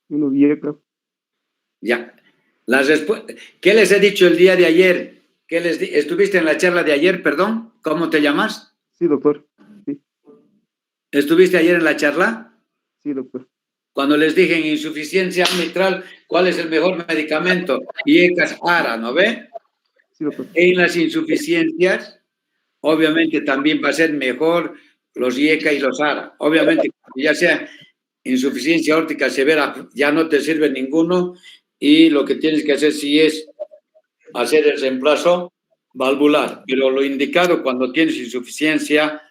[SPEAKER 1] Uno vieja.
[SPEAKER 3] Ya. ¿Qué les he dicho el día de ayer? ¿Estuviste en la charla de ayer, perdón? ¿Cómo te llamas?
[SPEAKER 1] Sí, doctor. Sí,
[SPEAKER 3] ¿Estuviste ayer en la charla?
[SPEAKER 1] sí, doctor.
[SPEAKER 3] Cuando les dije en insuficiencia mitral, ¿cuál es el mejor medicamento? IECAS, ARA, ¿no ve?
[SPEAKER 1] Sí, doctor.
[SPEAKER 3] En las insuficiencias, obviamente también va a ser mejor los IECA y los ARA. Obviamente, ya sea insuficiencia aórtica severa, ya no te sirve ninguno y lo que tienes que hacer sí es hacer el reemplazo valvular. Pero lo indicado cuando tienes insuficiencia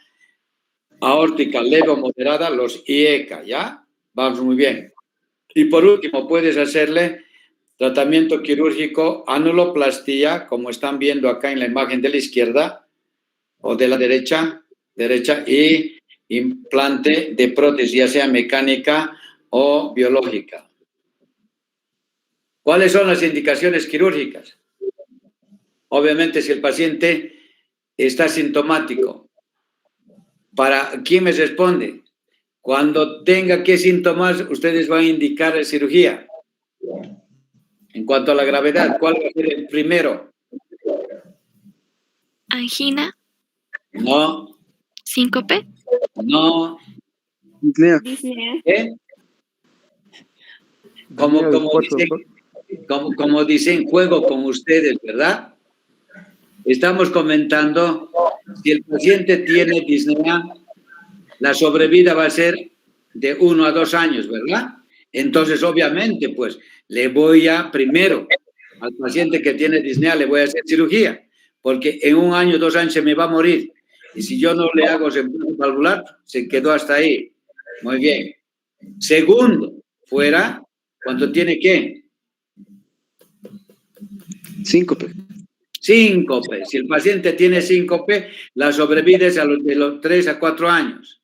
[SPEAKER 3] aórtica leve o moderada, los IECA, ¿ya? Vamos muy bien. Y por último, puedes hacerle tratamiento quirúrgico, anuloplastía, como están viendo acá en la imagen de la izquierda o de la derecha, y implante de prótesis, ya sea mecánica o biológica. ¿Cuáles son las indicaciones quirúrgicas? Obviamente, si el paciente está sintomático. ¿Para quién me responde? Cuando tenga qué síntomas, ustedes van a indicar cirugía. En cuanto a la gravedad, ¿cuál va a ser el primero?
[SPEAKER 6] Angina,
[SPEAKER 3] No,
[SPEAKER 6] síncope,
[SPEAKER 3] no.
[SPEAKER 1] Disnea.
[SPEAKER 3] ¿Eh? Como dicen, juego con ustedes, ¿verdad? Estamos comentando, si el paciente tiene disnea, la sobrevida va a ser de 1 a 2 años, ¿verdad? Entonces, obviamente, pues, le voy a, primero, al paciente que tiene disnea, le voy a hacer cirugía, porque en 1 año, 2 años se me va a morir. Y si yo no le hago reemplazo valvular, se quedó hasta ahí. Muy bien. Segundo, fuera, ¿cuánto tiene qué?
[SPEAKER 1] Síncope.
[SPEAKER 3] Síncope. Si el paciente tiene síncope, la sobrevida es de los 3 a 4 años.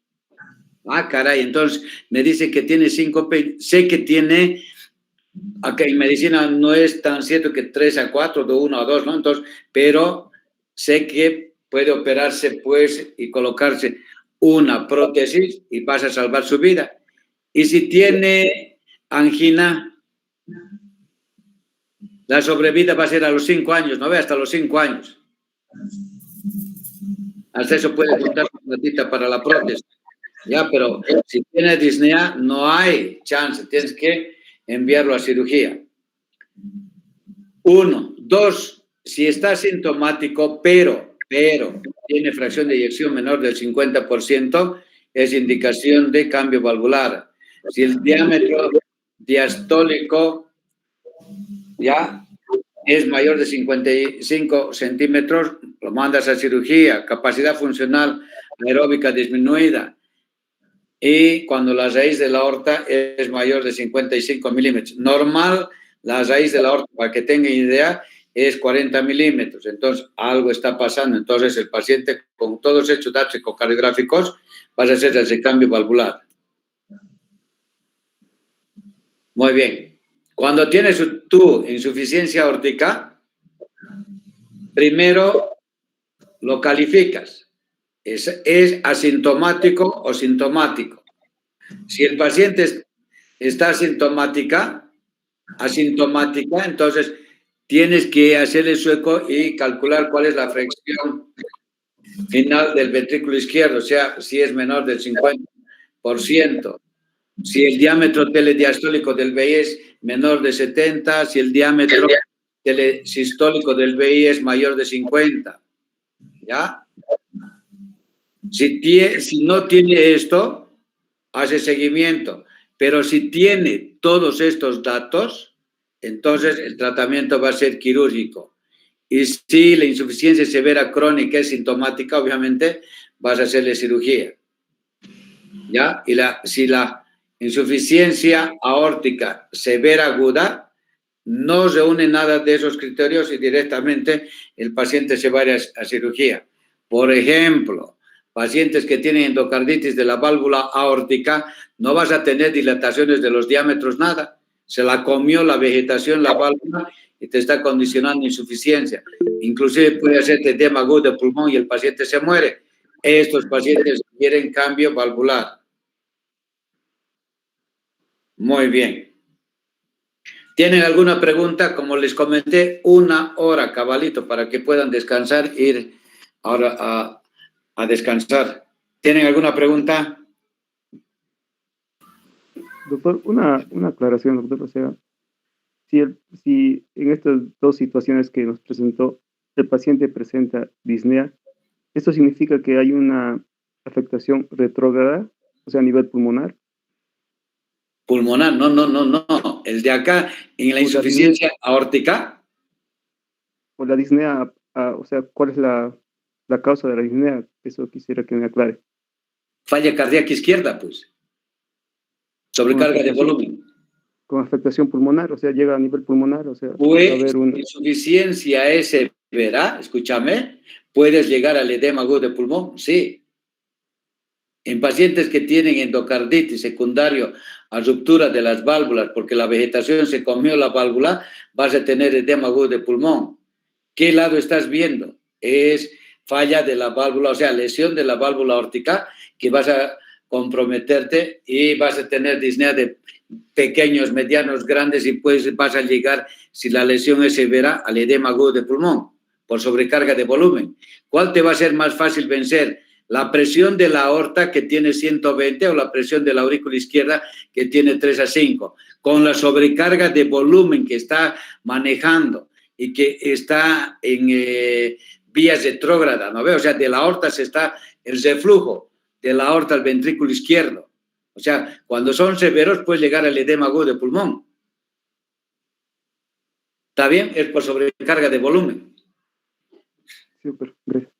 [SPEAKER 3] Ah, caray, entonces me dice que tiene síncope. Sé que tiene, acá en medicina no es tan cierto que 3 a 4, de 1 a 2, ¿no? Entonces, pero sé que puede operarse, pues, y colocarse una prótesis y vas a salvar su vida. Y si tiene angina, la sobrevida va a ser a los 5 años, ¿no ve? Hasta los 5 años. Hasta eso puede contar con platita para la prótesis. Ya, pero si tiene disnea, no hay chance. Tienes que enviarlo a cirugía. 1. 2. Si está sintomático, pero tiene fracción de eyección menor del 50%, es indicación de cambio valvular. Si el diámetro diastólico ya es mayor de 55 centímetros, lo mandas a cirugía. Capacidad funcional aeróbica disminuida. Y cuando la raíz de la aorta es mayor de 55 milímetros. Normal, la raíz de la aorta, para que tengan idea, es 40 milímetros. Entonces, algo está pasando. Entonces, el paciente, con todos estos datos ecocardiográficos, vas a hacer el recambio valvular. Muy bien. Cuando tienes tu insuficiencia aórtica, primero lo calificas. ¿Es asintomático o sintomático? Si el paciente está asintomática, entonces tienes que hacer el sueco y calcular cuál es la fracción final del ventrículo izquierdo, o sea, si es menor del 50%. Si el diámetro telediastólico del VI es menor de 70, si el diámetro telesistólico del VI es mayor de 50. ¿Ya? Si no tiene esto, hace seguimiento. Pero si tiene todos estos datos, entonces el tratamiento va a ser quirúrgico. Y si la insuficiencia severa crónica es sintomática, obviamente vas a hacerle cirugía. ¿Ya? Y si la insuficiencia aórtica severa aguda no reúne nada de esos criterios y directamente el paciente se va a ir a cirugía. Por ejemplo, pacientes que tienen endocarditis de la válvula aórtica, no vas a tener dilataciones de los diámetros, nada. Se la comió la vegetación, la válvula, y te está condicionando insuficiencia. Inclusive puede hacerte edema agudo de pulmón y el paciente se muere. Estos pacientes quieren cambio valvular. Muy bien. ¿Tienen alguna pregunta? Como les comenté, 1 hora, cabalito, para que puedan descansar, ir ahora a descansar. ¿Tienen alguna pregunta?
[SPEAKER 1] Doctor, una aclaración, doctor. O sea, si en estas dos situaciones que nos presentó, el paciente presenta disnea, ¿esto significa que hay una afectación retrógrada, o sea, a nivel pulmonar?
[SPEAKER 3] Pulmonar, no. El de acá, en la insuficiencia aórtica.
[SPEAKER 1] O la disnea, o sea, ¿cuál es la causa de la disnea? Eso quisiera que me aclare.
[SPEAKER 3] Falla cardíaca izquierda, pues. Sobrecarga de volumen.
[SPEAKER 1] Con afectación pulmonar, o sea, llega a nivel pulmonar, o sea,
[SPEAKER 3] Pues,
[SPEAKER 1] puede haber una
[SPEAKER 3] insuficiencia es severa, escúchame, puedes llegar al edema agudo de pulmón, sí. En pacientes que tienen endocarditis secundario a ruptura de las válvulas porque la vegetación se comió la válvula, vas a tener edema agudo de pulmón. ¿Qué lado estás viendo? Es falla de la válvula, o sea, lesión de la válvula aórtica, que vas a comprometerte y vas a tener disnea de pequeños, medianos, grandes, y pues vas a llegar, si la lesión es severa, al edema agudo de pulmón por sobrecarga de volumen. ¿Cuál te va a ser más fácil vencer? ¿La presión de la aorta, que tiene 120, o la presión de la aurícula izquierda, que tiene 3 a 5? Con la sobrecarga de volumen que está manejando y que está en vías retrógradas, ¿no ve? O sea, de la aorta se está el reflujo de la aorta al ventrículo izquierdo. O sea, cuando son severos puedes llegar al edema agudo de pulmón. ¿Está bien? Es por sobrecarga de volumen.
[SPEAKER 1] Súper, gracias.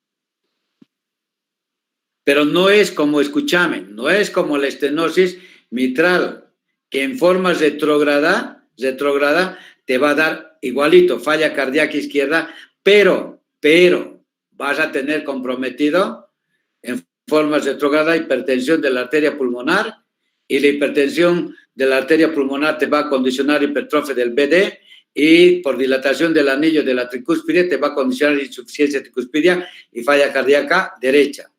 [SPEAKER 3] Pero no es como, escúchame, no es como la estenosis mitral, que en forma retrógrada te va a dar igualito, falla cardíaca izquierda, pero vas a tener comprometido en forma retrógrada hipertensión de la arteria pulmonar, y la hipertensión de la arteria pulmonar te va a condicionar hipertrofia del BD, y por dilatación del anillo de la tricúspide te va a condicionar insuficiencia tricuspidia y falla cardíaca derecha.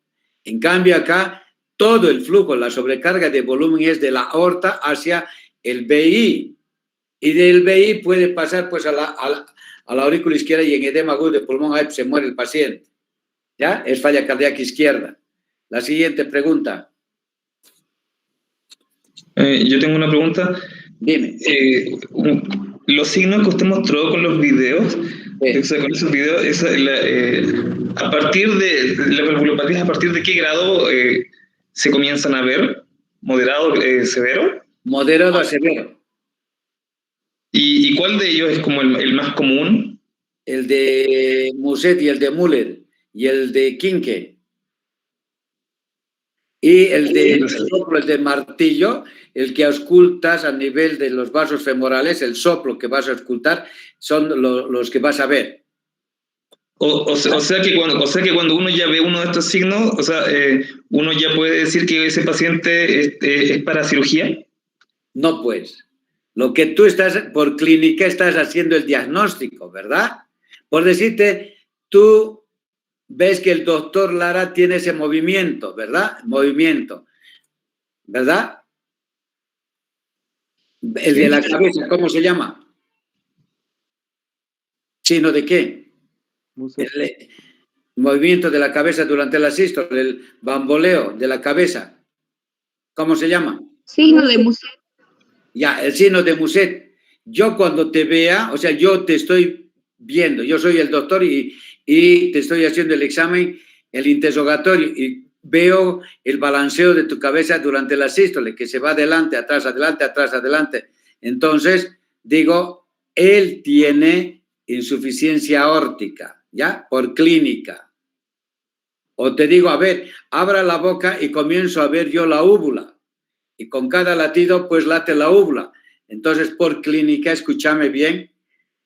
[SPEAKER 3] En cambio acá, todo el flujo, la sobrecarga de volumen es de la aorta hacia el BI, y del BI puede pasar pues a la aurícula izquierda, y en edema agudo de pulmón ahí se muere el paciente. ¿Ya? Es falla cardíaca izquierda. La siguiente pregunta.
[SPEAKER 4] Yo tengo una pregunta.
[SPEAKER 3] Dime.
[SPEAKER 4] Los signos que usted mostró con los videos, o sea, con esos videos, a partir de la valvulopatía, ¿a partir de qué grado se comienzan a ver? ¿Moderado, severo?
[SPEAKER 3] Moderado a severo.
[SPEAKER 4] ¿Y cuál de ellos es como el más común?
[SPEAKER 3] El de Muset y el de Müller y el de Kinke. Y el de martillo, el que auscultas a nivel de los vasos femorales, el soplo que vas a auscultar, son los que vas a ver.
[SPEAKER 4] O sea que cuando uno ya ve uno de estos signos, o sea, uno ya puede decir que ese paciente es para cirugía.
[SPEAKER 3] No, pues. Lo que tú estás, por clínica, estás haciendo el diagnóstico, ¿verdad? Por decirte, tú ves que el doctor Lara tiene ese movimiento, ¿verdad? Movimiento, ¿verdad? El de la cabeza, ¿cómo se llama? ¿Signo de qué? El movimiento de la cabeza durante la sístole, el bamboleo de la cabeza. ¿Cómo se llama?
[SPEAKER 2] Signo de Muset.
[SPEAKER 3] Ya, el signo de Muset. Yo cuando te vea, o sea, yo te estoy viendo, yo soy el doctor y te estoy haciendo el examen, el interrogatorio, y veo el balanceo de tu cabeza durante la sístole, que se va adelante, atrás, Entonces, digo, él tiene insuficiencia aórtica, ¿ya? Por clínica. O te digo, a ver, abra la boca y comienzo a ver yo la úvula. Y con cada latido, pues late la úvula. Entonces, por clínica, escúchame bien,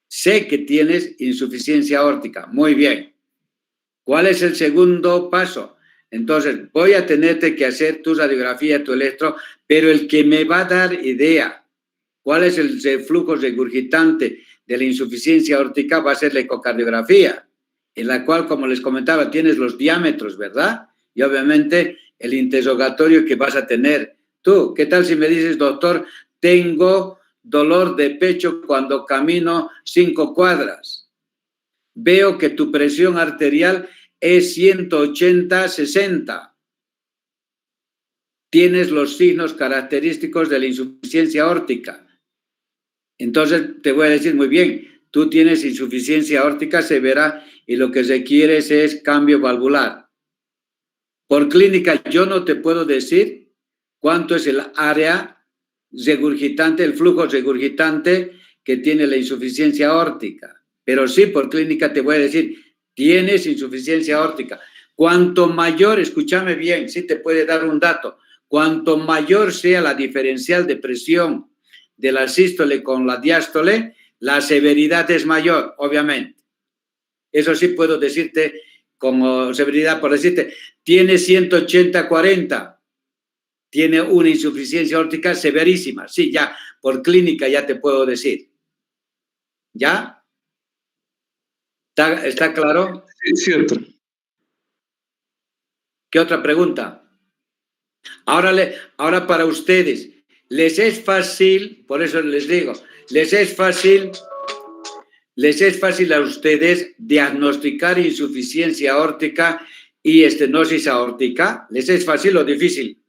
[SPEAKER 3] sé que tienes insuficiencia aórtica. Muy bien. ¿Cuál es el segundo paso? Entonces, voy a tenerte que hacer tu radiografía, tu electro, pero el que me va a dar idea cuál es el flujo regurgitante de la insuficiencia aórtica va a ser la ecocardiografía, en la cual, como les comentaba, tienes los diámetros, ¿verdad? Y obviamente el interrogatorio que vas a tener. Tú, ¿qué tal si me dices, doctor, tengo dolor de pecho cuando camino 5 cuadras? Veo que tu presión arterial es 180/60. Tienes los signos característicos de la insuficiencia aórtica. Entonces te voy a decir, muy bien, tú tienes insuficiencia aórtica severa y lo que requieres es cambio valvular. Por clínica yo no te puedo decir cuánto es el área regurgitante, el flujo regurgitante que tiene la insuficiencia aórtica. Pero sí, por clínica te voy a decir, tienes insuficiencia aórtica. Cuanto mayor, escúchame bien, sí te puede dar un dato, cuanto mayor sea la diferencial de presión de la sístole con la diástole, la severidad es mayor, obviamente. Eso sí puedo decirte como severidad, por decirte, tiene 180/40, tiene una insuficiencia aórtica severísima. Sí, ya, por clínica ya te puedo decir. ¿Ya? ¿Está claro?
[SPEAKER 4] Sí, cierto.
[SPEAKER 3] ¿Qué otra pregunta? Ahora para ustedes, les es fácil, por eso les digo, les es fácil a ustedes diagnosticar insuficiencia aórtica y estenosis aórtica. ¿Les es fácil o difícil?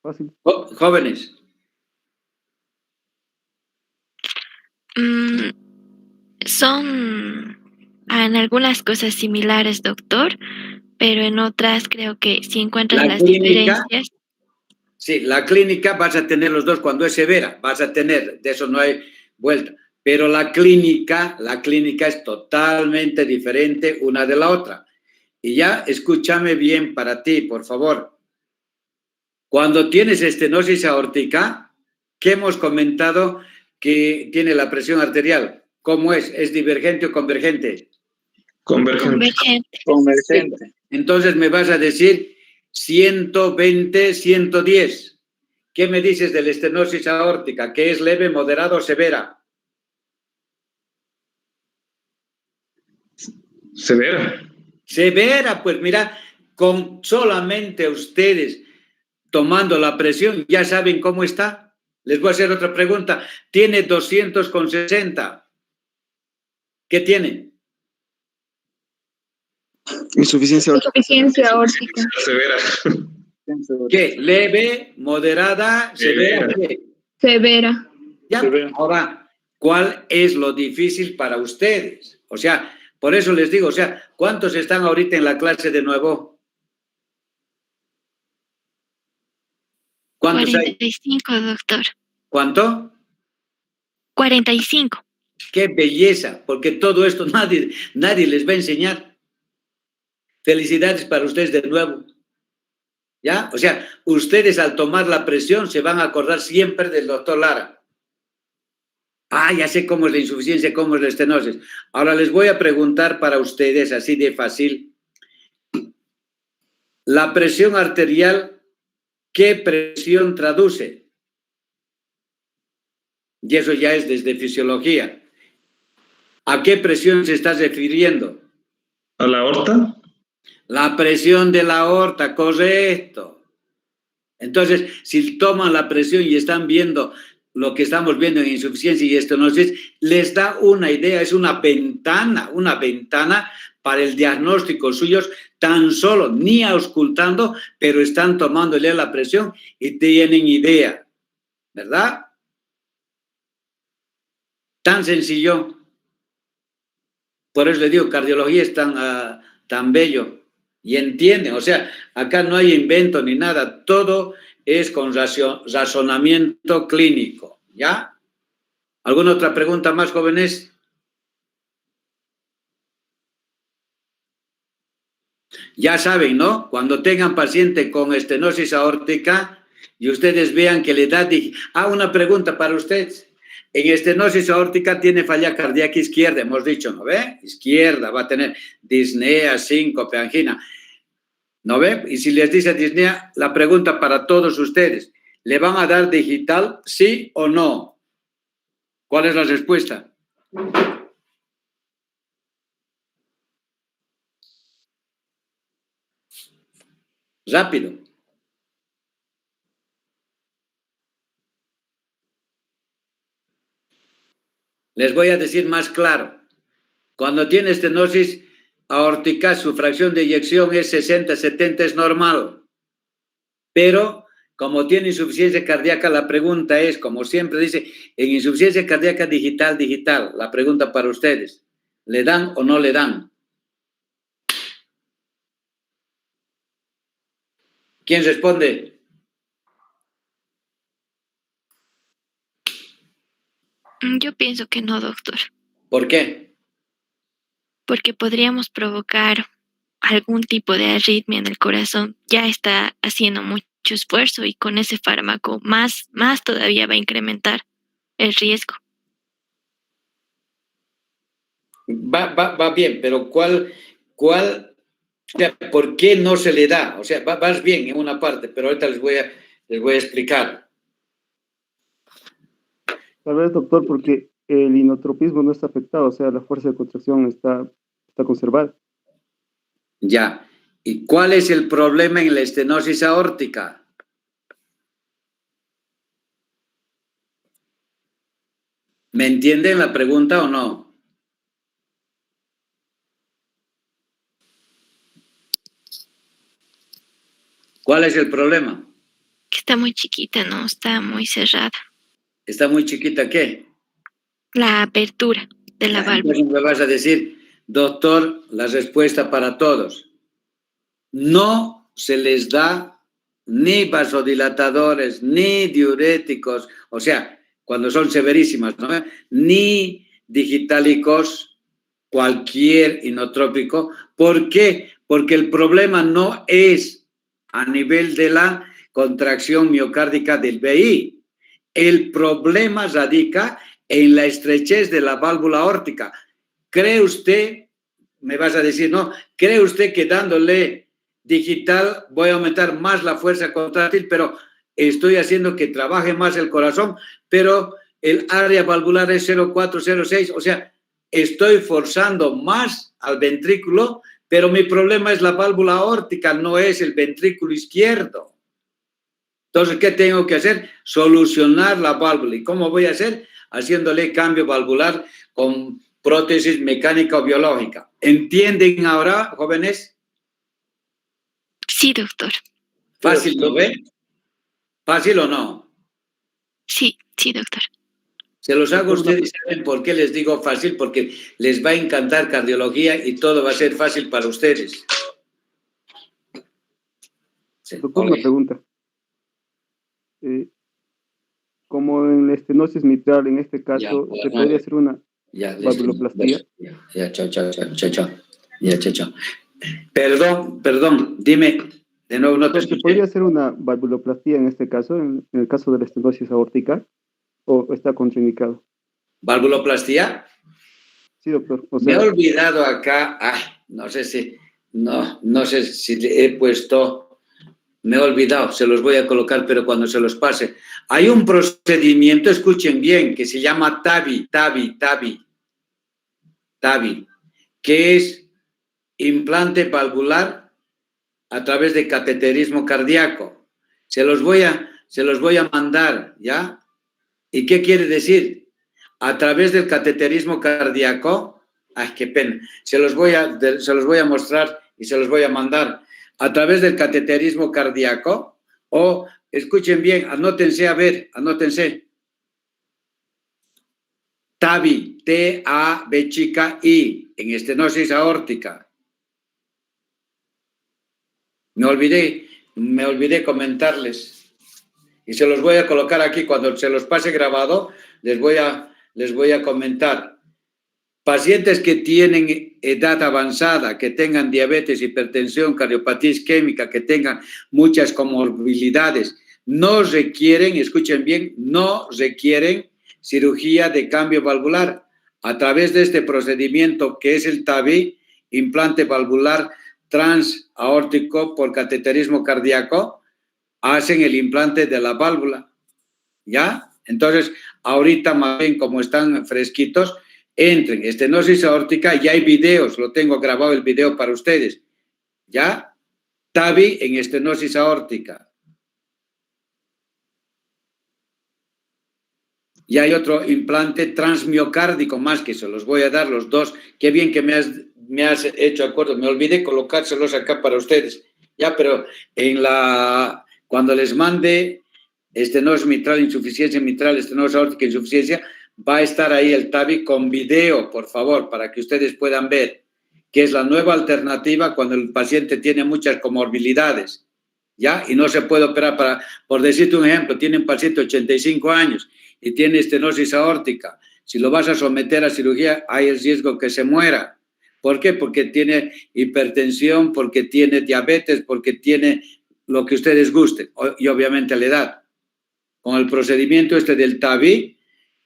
[SPEAKER 1] Fácil.
[SPEAKER 3] Jóvenes.
[SPEAKER 6] Son en algunas cosas similares, doctor, pero en otras creo que si encuentras las diferencias.
[SPEAKER 3] Sí, la clínica vas a tener los dos cuando es severa, vas a tener, de eso no hay vuelta. Pero la clínica es totalmente diferente una de la otra. Y ya, escúchame bien para ti, por favor. Cuando tienes estenosis aórtica, ¿qué hemos comentado que tiene la presión arterial? ¿Cómo es? ¿Es divergente o convergente?
[SPEAKER 6] Convergente.
[SPEAKER 3] Entonces me vas a decir 120, 110. ¿Qué me dices de la estenosis aórtica? ¿Que es leve, moderada o severa?
[SPEAKER 4] Severa.
[SPEAKER 3] Severa, pues mira, con solamente ustedes tomando la presión, ya saben cómo está. Les voy a hacer otra pregunta. Tiene 200/60. ¿Qué tiene?
[SPEAKER 5] Insuficiencia aórtica.
[SPEAKER 4] Severa.
[SPEAKER 3] ¿Qué? ¿Leve, moderada, severa? ¿Qué?
[SPEAKER 5] Severa.
[SPEAKER 3] Ya, ahora, ¿cuál es lo difícil para ustedes? O sea, por eso les digo, o sea, ¿cuántos están ahorita en la clase de nuevo? ¿Cuántos
[SPEAKER 6] 45,
[SPEAKER 3] hay?
[SPEAKER 6] doctor.
[SPEAKER 3] ¿Cuánto?
[SPEAKER 6] 45.
[SPEAKER 3] ¡Qué belleza! Porque todo esto nadie les va a enseñar. Felicidades para ustedes de nuevo. ¿Ya? O sea, ustedes al tomar la presión se van a acordar siempre del doctor Lara. Ah, ya sé cómo es la insuficiencia, cómo es la estenosis. Ahora les voy a preguntar para ustedes, así de fácil. La presión arterial, ¿qué presión traduce? Y eso ya es desde fisiología. ¿A qué presión se está refiriendo?
[SPEAKER 4] ¿A la aorta?
[SPEAKER 3] La presión de la aorta, correcto. Entonces, si toman la presión y están viendo lo que estamos viendo en insuficiencia y estenosis, les da una idea, es una ventana para el diagnóstico suyos, tan solo, ni auscultando, pero están tomándole la presión y tienen idea, ¿verdad? Tan sencillo. Por eso le digo, cardiología es tan bello. Y entienden, o sea, acá no hay invento ni nada, todo es con razonamiento clínico, ¿ya? ¿Alguna otra pregunta más, jóvenes? Ya saben, ¿no? Cuando tengan paciente con estenosis aórtica y ustedes vean que le da... una pregunta para ustedes. En estenosis aórtica tiene falla cardíaca izquierda, hemos dicho, ¿no ve? Izquierda, va a tener disnea, síncope, angina. ¿No ve? Y si les dice disnea, la pregunta para todos ustedes, ¿le van a dar digital, sí o no? ¿Cuál es la respuesta? Rápido. Les voy a decir más claro. Cuando tiene estenosis aórtica, su fracción de eyección es 60-70, es normal. Pero como tiene insuficiencia cardíaca, la pregunta es, como siempre dice, en insuficiencia cardíaca digital, la pregunta para ustedes, ¿le dan o no le dan? ¿Quién responde?
[SPEAKER 6] Yo pienso que no, doctor.
[SPEAKER 3] ¿Por qué?
[SPEAKER 6] Porque podríamos provocar algún tipo de arritmia en el corazón. Ya está haciendo mucho esfuerzo y con ese fármaco más todavía va a incrementar el riesgo.
[SPEAKER 3] Va bien, pero o sea, ¿por qué no se le da? O sea, vas bien en una parte, pero ahorita les voy a explicar.
[SPEAKER 1] Tal vez, doctor, porque el inotropismo no está afectado, o sea, la fuerza de contracción está conservada.
[SPEAKER 3] Ya. ¿Y cuál es el problema en la estenosis aórtica? ¿Me entienden la pregunta o no? ¿Cuál es el problema?
[SPEAKER 6] Que está muy chiquita, ¿no? Está muy cerrada.
[SPEAKER 3] ¿Está muy chiquita qué?
[SPEAKER 6] La apertura de la válvula.
[SPEAKER 3] Entonces me vas a decir, doctor, la respuesta para todos. No se les da ni vasodilatadores, ni diuréticos, o sea, cuando son severísimas, ¿no? Ni digitalicos, cualquier inotrópico. ¿Por qué? Porque el problema no es a nivel de la contracción miocárdica del VI. El problema radica en la estrechez de la válvula aórtica. ¿Cree usted, me vas a decir, no, cree usted que dándole digital voy a aumentar más la fuerza contráctil, pero estoy haciendo que trabaje más el corazón, pero el área valvular es 0,406, o sea, estoy forzando más al ventrículo, pero mi problema es la válvula aórtica, no es el ventrículo izquierdo. Entonces, ¿qué tengo que hacer? Solucionar la válvula. ¿Y cómo voy a hacer? Haciéndole cambio valvular con prótesis mecánica o biológica. ¿Entienden ahora, jóvenes?
[SPEAKER 6] Sí, doctor.
[SPEAKER 3] ¿Fácil lo ven? ¿Fácil o no?
[SPEAKER 6] Sí, doctor.
[SPEAKER 3] Se los hago a ustedes, ¿saben por qué les digo fácil? Porque les va a encantar cardiología y todo va a ser fácil para ustedes.
[SPEAKER 1] Doctor, una pregunta. Como en la estenosis mitral, en este caso, ¿se podría hacer una valvuloplastía?
[SPEAKER 3] Chao. Perdón, dime de nuevo. No te
[SPEAKER 1] ¿Se podría hacer una valvuloplastía en este caso, en el caso de la estenosis aórtica, o está contraindicado?
[SPEAKER 3] ¿Valvuloplastía?
[SPEAKER 1] Sí, doctor. O
[SPEAKER 3] Me
[SPEAKER 1] sea,
[SPEAKER 3] he olvidado acá, no sé si le he puesto, me he olvidado, se los voy a colocar, pero cuando se los pase. Hay un procedimiento, escuchen bien, que se llama TAVI, que es implante valvular a través de cateterismo cardíaco. Se los voy a mandar, ¿ya? ¿Y qué quiere decir? A través del cateterismo cardíaco, qué pena, se los voy a mostrar y se los voy a mandar. A través del cateterismo cardíaco, o escuchen bien, anótense. TAVI, T-A-B-I, en estenosis aórtica. Me olvidé comentarles. Y se los voy a colocar aquí. Cuando se los pase grabado, les voy a comentar. Pacientes que tienen edad avanzada, que tengan diabetes, hipertensión, cardiopatía isquémica, que tengan muchas comorbilidades, no requieren, escuchen bien, no requieren cirugía de cambio valvular. A través de este procedimiento que es el TAVI, implante valvular transaórtico por cateterismo cardíaco, hacen el implante de la válvula, ¿ya? Entonces, ahorita más bien como están fresquitos, entren, estenosis aórtica, ya hay videos, lo tengo grabado el video para ustedes, ¿ya? TAVI en estenosis aórtica. Y hay otro implante transmiocárdico más que se los voy a dar los dos. Qué bien que me has hecho acuerdo. Me olvidé colocárselos acá para ustedes. Ya, pero cuando les mande estenosis mitral, insuficiencia mitral, estenosis aórtica, insuficiencia, va a estar ahí el TAVI con video, por favor, para que ustedes puedan ver, que es la nueva alternativa cuando el paciente tiene muchas comorbilidades, ¿ya? Y no se puede operar por decirte un ejemplo, tiene un paciente de 85 años y tiene estenosis aórtica. Si lo vas a someter a cirugía, hay el riesgo que se muera. ¿Por qué? Porque tiene hipertensión, porque tiene diabetes, porque tiene lo que ustedes gusten, y obviamente la edad. Con el procedimiento del TAVI,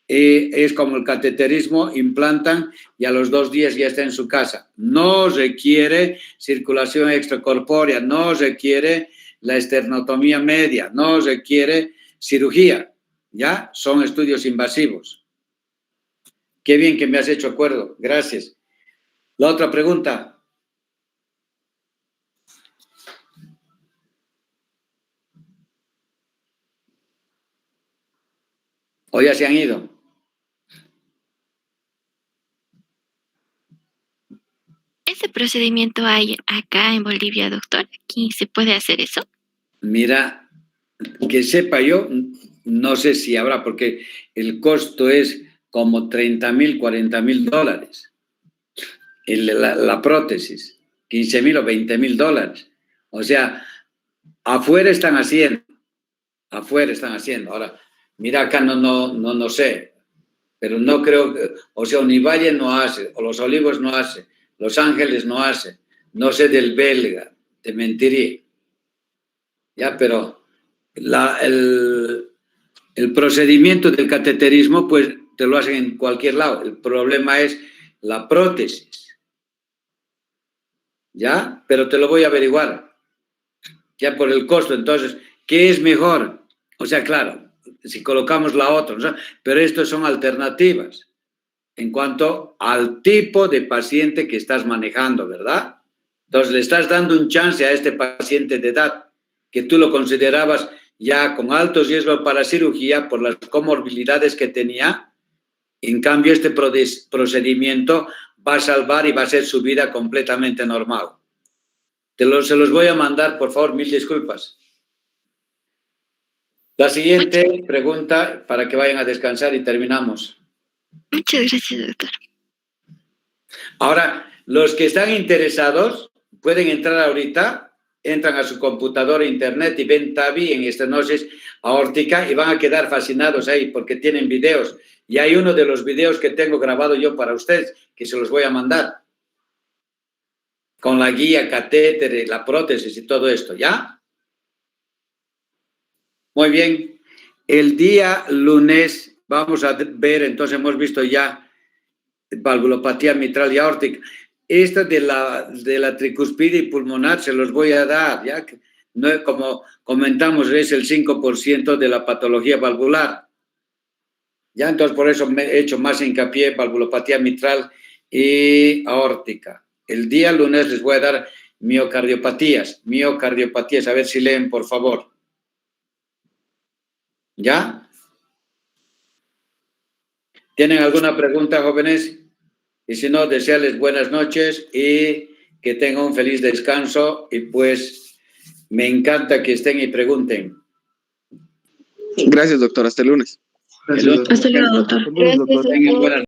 [SPEAKER 3] es como el cateterismo, implantan y a los 2 días ya está en su casa. No requiere circulación extracorpórea, no requiere la esternotomía media, no requiere cirugía, ¿ya? Son estudios invasivos. Qué bien que me has hecho acuerdo, gracias. La otra pregunta. ¿O ya se han ido?
[SPEAKER 6] ¿Ese procedimiento hay acá en Bolivia, doctor? ¿Aquí se puede hacer eso? Mira,
[SPEAKER 3] que sepa yo, no sé si habrá, porque el costo es como $30,000, $40,000. La prótesis, $15,000 o $20,000. O sea, afuera están haciendo. Ahora, mira acá no sé, pero no creo que, o sea, Univalle no hace, o Los Olivos no hace, Los Ángeles no hace, no sé del belga, te mentiría. Ya, pero el procedimiento del cateterismo, pues te lo hacen en cualquier lado. El problema es la prótesis. ¿Ya? Pero te lo voy a averiguar. Ya por el costo. Entonces, ¿qué es mejor? O sea, claro, si colocamos la otra, ¿no? Pero estas son alternativas en cuanto al tipo de paciente que estás manejando, ¿verdad? Entonces, le estás dando un chance a este paciente de edad que tú lo considerabas ya con alto riesgo para cirugía por las comorbilidades que tenía. En cambio, este procedimiento va a salvar y va a hacer su vida completamente normal. Se los voy a mandar, por favor, 1000 disculpas. La siguiente pregunta para que vayan a descansar y terminamos.
[SPEAKER 6] Muchas gracias, doctor.
[SPEAKER 3] Ahora, los que están interesados pueden entrar ahorita, entran a su computadora, internet y ven TAVI en estenosis aórtica y van a quedar fascinados ahí porque tienen videos. Y hay uno de los videos que tengo grabado yo para ustedes que se los voy a mandar. Con la guía, catéter, la prótesis y todo esto, ¿ya? Muy bien. El día lunes vamos a ver, entonces hemos visto ya valvulopatía mitral y aórtica. Esta de la tricuspidia y pulmonar se los voy a dar, ya que no, como comentamos, es el 5% de la patología valvular. Ya, entonces por eso me he hecho más hincapié en valvulopatía mitral y aórtica. El día lunes les voy a dar miocardiopatías, a ver si leen, por favor. ¿Ya? ¿Tienen alguna pregunta, jóvenes? Y si no, desearles buenas noches y que tengan un feliz descanso. Y pues me encanta que estén y pregunten.
[SPEAKER 8] Gracias, doctor. Hasta el lunes.
[SPEAKER 1] Gracias,
[SPEAKER 2] Hasta luego, doctor.
[SPEAKER 1] Gracias, doctor.
[SPEAKER 3] Tengan buenas